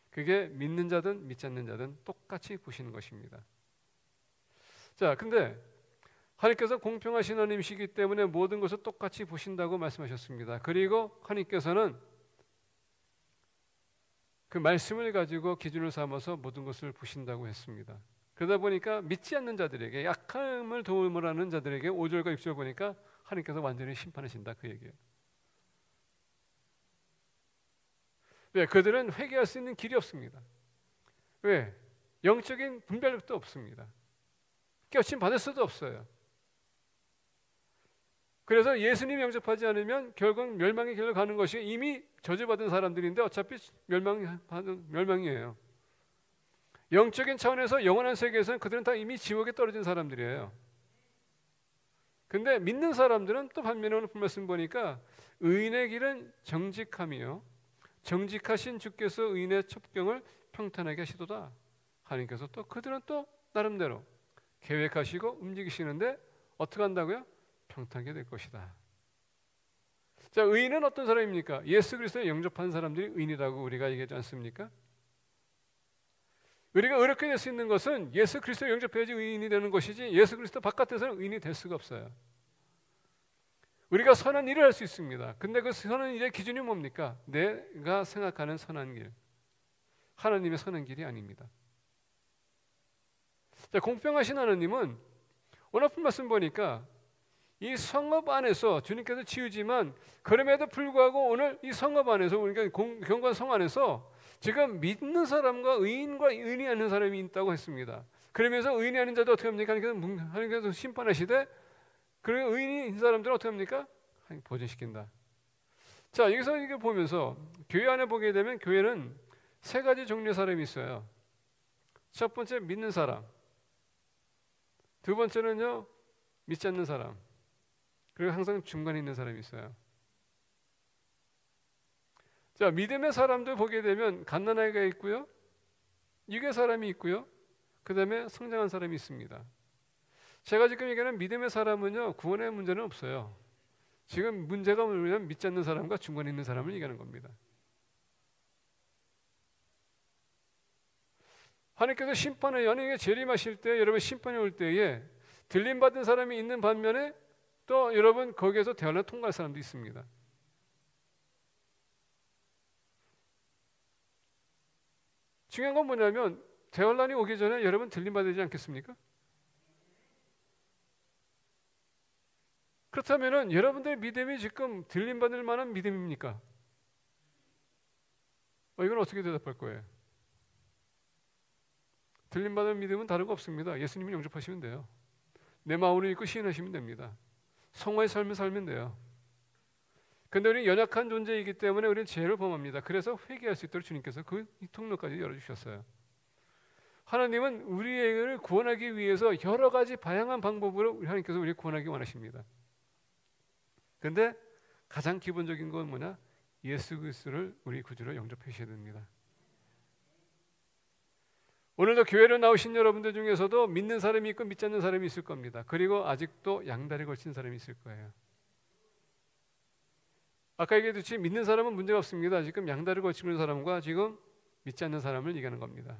그게 믿는 자든 믿지 않는 자든 똑같이 보시는 것입니다. 자, 근데 하나님께서 공평하신 하나님이시기 때문에 모든 것을 똑같이 보신다고 말씀하셨습니다. 그리고 하나님께서는 그 말씀을 가지고 기준을 삼아서 모든 것을 보신다고 했습니다. 그러다 보니까 믿지 않는 자들에게, 약함을 도움을 하는 자들에게 5절과 6절 보니까 하나님께서 완전히 심판하신다, 그 얘기예요. 왜? 그들은 회개할 수 있는 길이 없습니다. 왜? 영적인 분별력도 없습니다. 깨우침 받을 수도 없어요. 그래서 예수님 영접하지 않으면 결국 멸망의 길로 가는 것이 이미 저주받은 사람들인데 어차피 멸망이에요. 영적인 차원에서 영원한 세계에서는 그들은 다 이미 지옥에 떨어진 사람들이에요. 근데 믿는 사람들은 또 반면에 오늘 말씀 보니까 의인의 길은 정직함이요 정직하신 주께서 의인의 첩경을 평탄하게 하시도다. 하나님께서 또 그들은 또 나름대로 계획하시고 움직이시는데 어떻게 한다고요? 평탄하게 될 것이다. 자, 의인은 어떤 사람입니까? 예수 그리스도에 영접한 사람들이 의인이라고 우리가 얘기하지 않습니까? 우리가 의롭게 될 수 있는 것은 예수 그리스도에 영접해야지 의인이 되는 것이지 예수 그리스도 바깥에서는 의인이 될 수가 없어요. 우리가 선한 일을 할 수 있습니다. 근데 그 선한 일의 기준이 뭡니까? 내가 생각하는 선한 길, 하나님의 선한 길이 아닙니다. 자, 공평하신 하나님은 오늘 말씀 보니까 이 성읍 안에서 주님께서 지으지만 그럼에도 불구하고 오늘 이 성읍 안에서 우리가 경건 성 안에서 지금 믿는 사람과 의인과 의인이 아닌 사람이 있다고 했습니다. 그러면서 의인이 아닌 자도 어떻게 합니까? 하나님께서 심판하시되 그리고 의인인 사람들은 어떻게 합니까? 보존시킨다. 자, 여기서 이게 보면서 교회 안에 보게 되면 교회는 세 가지 종류의 사람이 있어요. 첫 번째 믿는 사람, 두 번째는요 믿지 않는 사람, 그리고 항상 중간에 있는 사람이 있어요. 자, 믿음의 사람들 보게 되면 갓난아이가 있고요, 육의 사람이 있고요, 그 다음에 성장한 사람이 있습니다. 제가 지금 얘기하는 믿음의 사람은요 구원의 문제는 없어요. 지금 문제가 뭐냐면 믿지 않는 사람과 중간에 있는 사람을 얘기하는 겁니다. 하나님께서 심판을 연예인에 재림하실 때, 여러분 심판이 올 때에 들림받은 사람이 있는 반면에 또 여러분 거기에서 대환란 통과할 사람도 있습니다. 중요한 건 뭐냐면 대환란이 오기 전에 여러분 들림받지 않겠습니까? 그렇다면은 여러분들의 믿음이 지금 들림받을 만한 믿음입니까? 이건 어떻게 대답할 거예요? 들림받은 믿음은 다른 거 없습니다. 예수님을 영접하시면 돼요. 내 마음으로 믿고 시인하시면 됩니다. 성화의 삶을 살면 돼요. 근데 우리는 연약한 존재이기 때문에 우리는 죄를 범합니다. 그래서 회개할 수 있도록 주님께서 그 통로까지 열어주셨어요. 하나님은 우리를 구원하기 위해서 여러 가지 다양한 방법으로 하나님께서 우리를 구원하기 원하십니다. 근데 가장 기본적인 건 뭐냐? 예수 그리스도를 우리 구주로 영접하셔야 됩니다. 오늘도 교회로 나오신 여러분들 중에서도 믿는 사람이 있고 믿지 않는 사람이 있을 겁니다. 그리고 아직도 양다리 걸친 사람이 있을 거예요. 아까 얘기했듯이 믿는 사람은 문제가 없습니다. 지금 양다리 걸치는 사람과 지금 믿지 않는 사람을 얘기하는 겁니다.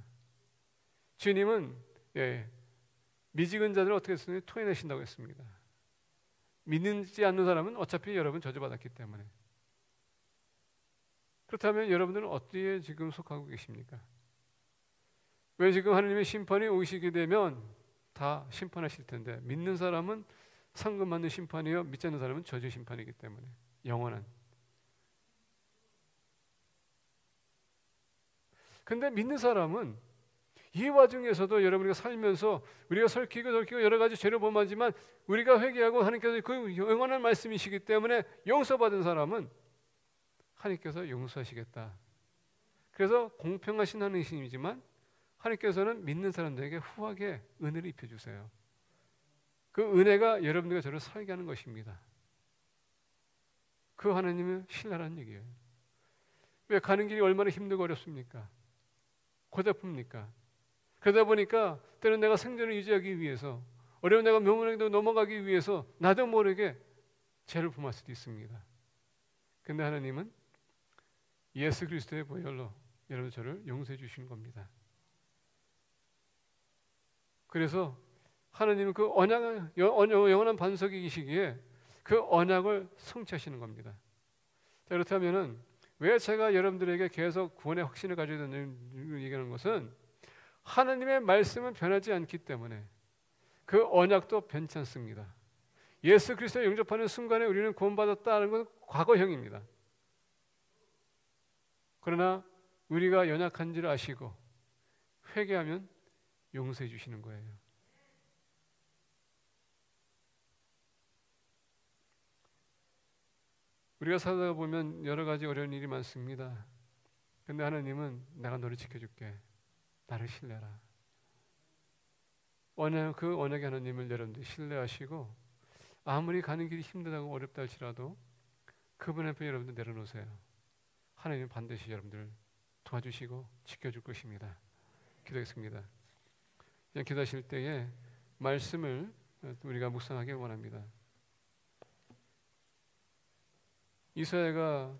주님은 미직은 자들을 어떻게 했으니 토해내신다고 했습니다. 믿지 않는 사람은 어차피 여러분 저주받았기 때문에. 그렇다면 여러분들은 어디에 지금 속하고 계십니까? 왜 지금 하나님의 심판이 오시게 되면 다 심판하실 텐데 믿는 사람은 상급받는 심판이요 믿지 않는 사람은 저주 심판이기 때문에 영원한. 근데 믿는 사람은 이 와중에서도 여러분이 살면서 우리가 설키고 여러 가지 죄를 범하지만 우리가 회개하고 하나님께서 그 영원한 말씀이시기 때문에 용서받은 사람은 하나님께서 용서하시겠다. 그래서 공평하신 하나님이시지만 하나님께서는 믿는 사람들에게 후하게 은혜를 입혀주세요. 그 은혜가 여러분들과 저를 살게 하는 것입니다. 그 하나님은 신뢰라는 얘기예요. 왜 가는 길이 얼마나 힘들고 어렵습니까? 고달픕니까? 그러다 보니까 때는 내가 생존을 유지하기 위해서 어려운 내가 명문에도 넘어가기 위해서 나도 모르게 죄를 범할 수도 있습니다. 근데 하나님은 예수 그리스도의 보혈로 여러분 저를 용서해 주시는 겁니다. 그래서 하나님은 그 영원한 반석이시기에 그 언약을 성취하시는 겁니다. 자, 그렇다면은 왜 제가 여러분들에게 계속 구원의 확신을 가져야 된다는 얘기하는 것은 하나님의 말씀은 변하지 않기 때문에 그 언약도 변치 않습니다. 예수 그리스도를 영접하는 순간에 우리는 구원받았다는 것은 과거형입니다. 그러나 우리가 연약한지를 아시고 회개하면 용서해 주시는 거예요. 우리가 살다 보면 여러 가지 어려운 일이 많습니다. 근데 하나님은 내가 너를 지켜줄게. 나를 신뢰하라. 그 언약의 하나님을 여러분들이 신뢰하시고 아무리 가는 길이 힘들다고 어렵다 할지라도 그분 앞에 여러분들 내려놓으세요. 하나님은 반드시 여러분들을 도와주시고 지켜줄 것입니다. 기도하겠습니다. 그냥 기도하실 때에 말씀을 우리가 묵상하길 원합니다. 이사야가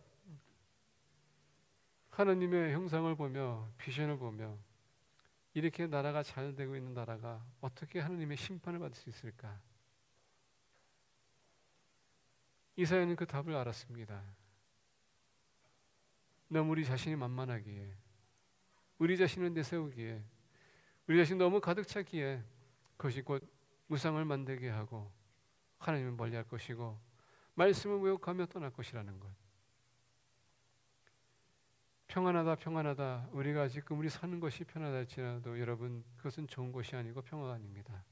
하나님의 형상을 보며 비전을 보며 이렇게 나라가 잘 되고 있는 나라가 어떻게 하나님의 심판을 받을 수 있을까? 이사야는 그 답을 알았습니다. 너무 우리 자신이 만만하기에, 우리 자신을 내세우기에, 우리 자신 너무 가득 차기에 그것이 곧 무상을 만들게 하고 하나님을 멀리할 것이고 말씀을 왜곡하며 떠날 것이라는 것. 평안하다 평안하다 우리가 지금 우리 사는 것이 편하다 할지라도 여러분 그것은 좋은 것이 아니고 평화가 아닙니다.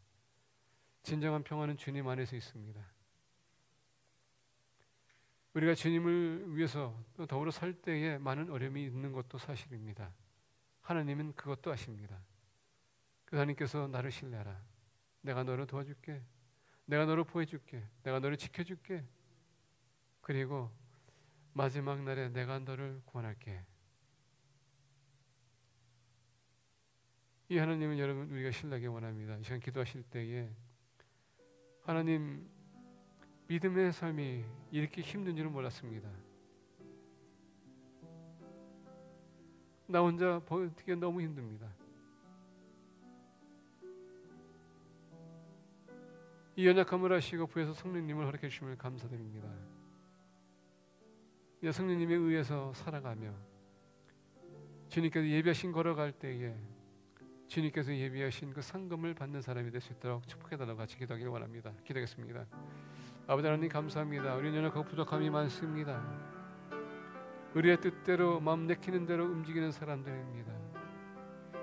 진정한 평화는 주님 안에서 있습니다. 우리가 주님을 위해서 또 더불어 살 때에 많은 어려움이 있는 것도 사실입니다. 하나님은 그것도 아십니다. 그 하나님께서 나를 신뢰하라. 내가 너를 도와줄게. 내가 너를 보호해줄게. 내가 너를 지켜줄게. 그리고 마지막 날에 내가 너를 구원할게. 이 하나님은 여러분 우리가 신뢰하기 원합니다. 이 시간 기도하실 때에 하나님 믿음의 삶이 이렇게 힘든 줄은 몰랐습니다. 나 혼자 버티기 너무 힘듭니다. 이 연약함을 아시고 부에서 성령님을 허락해 주심을 감사드립니다. 이 성령님에 의해서 살아가며 주님께서 예비하신 걸어갈 때에 주님께서 예비하신 그 상금을 받는 사람이 될 수 있도록 축복해달라고 같이 기도하기를 원합니다. 기도하겠습니다. 아버지 하나님 감사합니다. 우리는 연약하고 부족함이 많습니다. 우리의 뜻대로 마음 내키는 대로 움직이는 사람들입니다.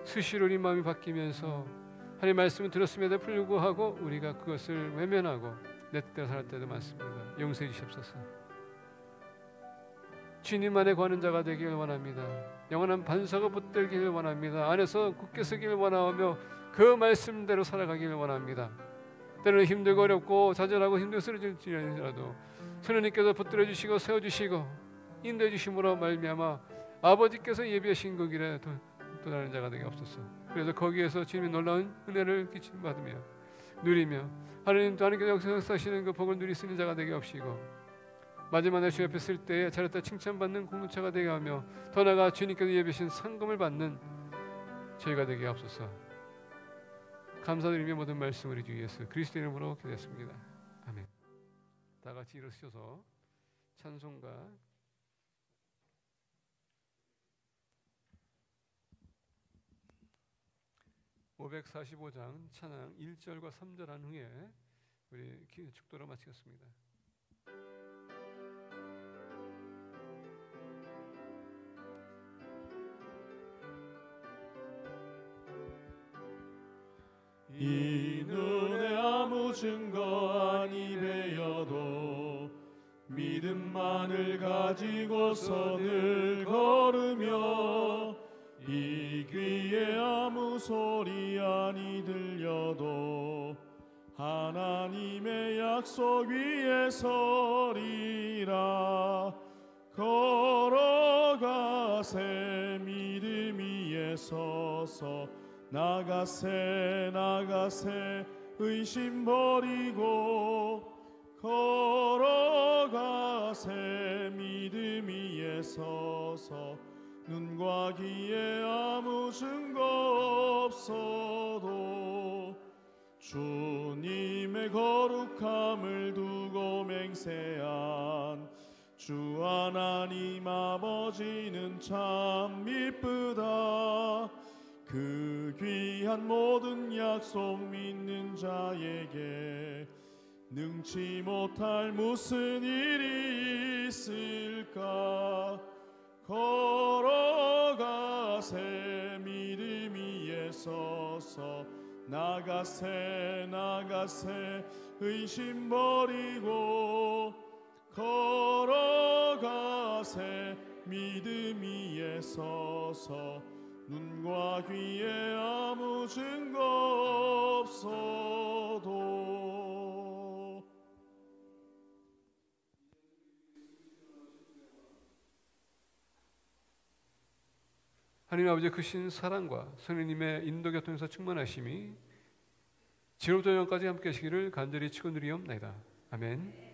수시로 우리 마음이 바뀌면서 하나님의 말씀을 들었음에도 불구하고 우리가 그것을 외면하고 내 뜻대로 살 때도 많습니다. 용서해 주시옵소서. 주님 안에 거하는 자가 되기를 원합니다. 영원한 반석을 붙들기를 원합니다. 안에서 굳게 서기를 원하며 그 말씀대로 살아가기를 원합니다. 때로는 힘들고 어렵고 좌절하고 힘들고 쓰러질지라도 하나님께서 붙들어 주시고 세워 주시고 인도해 주심으로 말미암아 아버지께서 예비하신 그 길에 도달하는 자가 되게 없었어. 그래서 거기에서 주님의 놀라운 은혜를 받으며 누리며 하나님께서 역사하시는 그 복을 누릴 수 있는 자가 되게 없이고 마지막에 주 옆에 쓸 때에 잘했다 칭찬받는 공동체가 되게 하며 더 나아가 주님께서 예비하신 상금을 받는 저희가 되게 하옵소서. 감사드리며 모든 말씀 우리 주 예수 그리스도 이름으로 기도했습니다. 아멘. 다 같이 일어서셔서 찬송가 545장 찬양 1절과 3절 한 후에 우리 축도로 마치겠습니다. 이 눈에 아무 증거 아니 배여도 믿음만을 가지고서 늘 걸으며 이 귀에 아무 소리 아니 들려도 하나님의 약속 위에 서리라. 걸어가세 믿음 위에 서서 나가세 나가세 의심 버리고 걸어가세 믿음 위에 서서 눈과 귀에 아무 증거 없어도 주님의 거룩함을 두고 맹세한 주 하나님 아버지는 참 미쁘다. 그 귀한 모든 약속 믿는 자에게 능치 못할 무슨 일이 있을까. 걸어가세 믿음 위에 서서 나가세 나가세 의심 버리고 걸어가세 믿음 위에 서서 눈과 귀에 아무 증거 없어도. 하나님 아버지의 크신 사랑과 성령님의 인도 교통에서 충만하심이 지금부터 영원까지 함께 하시기를 간절히 축원드리옵나이다. 아멘.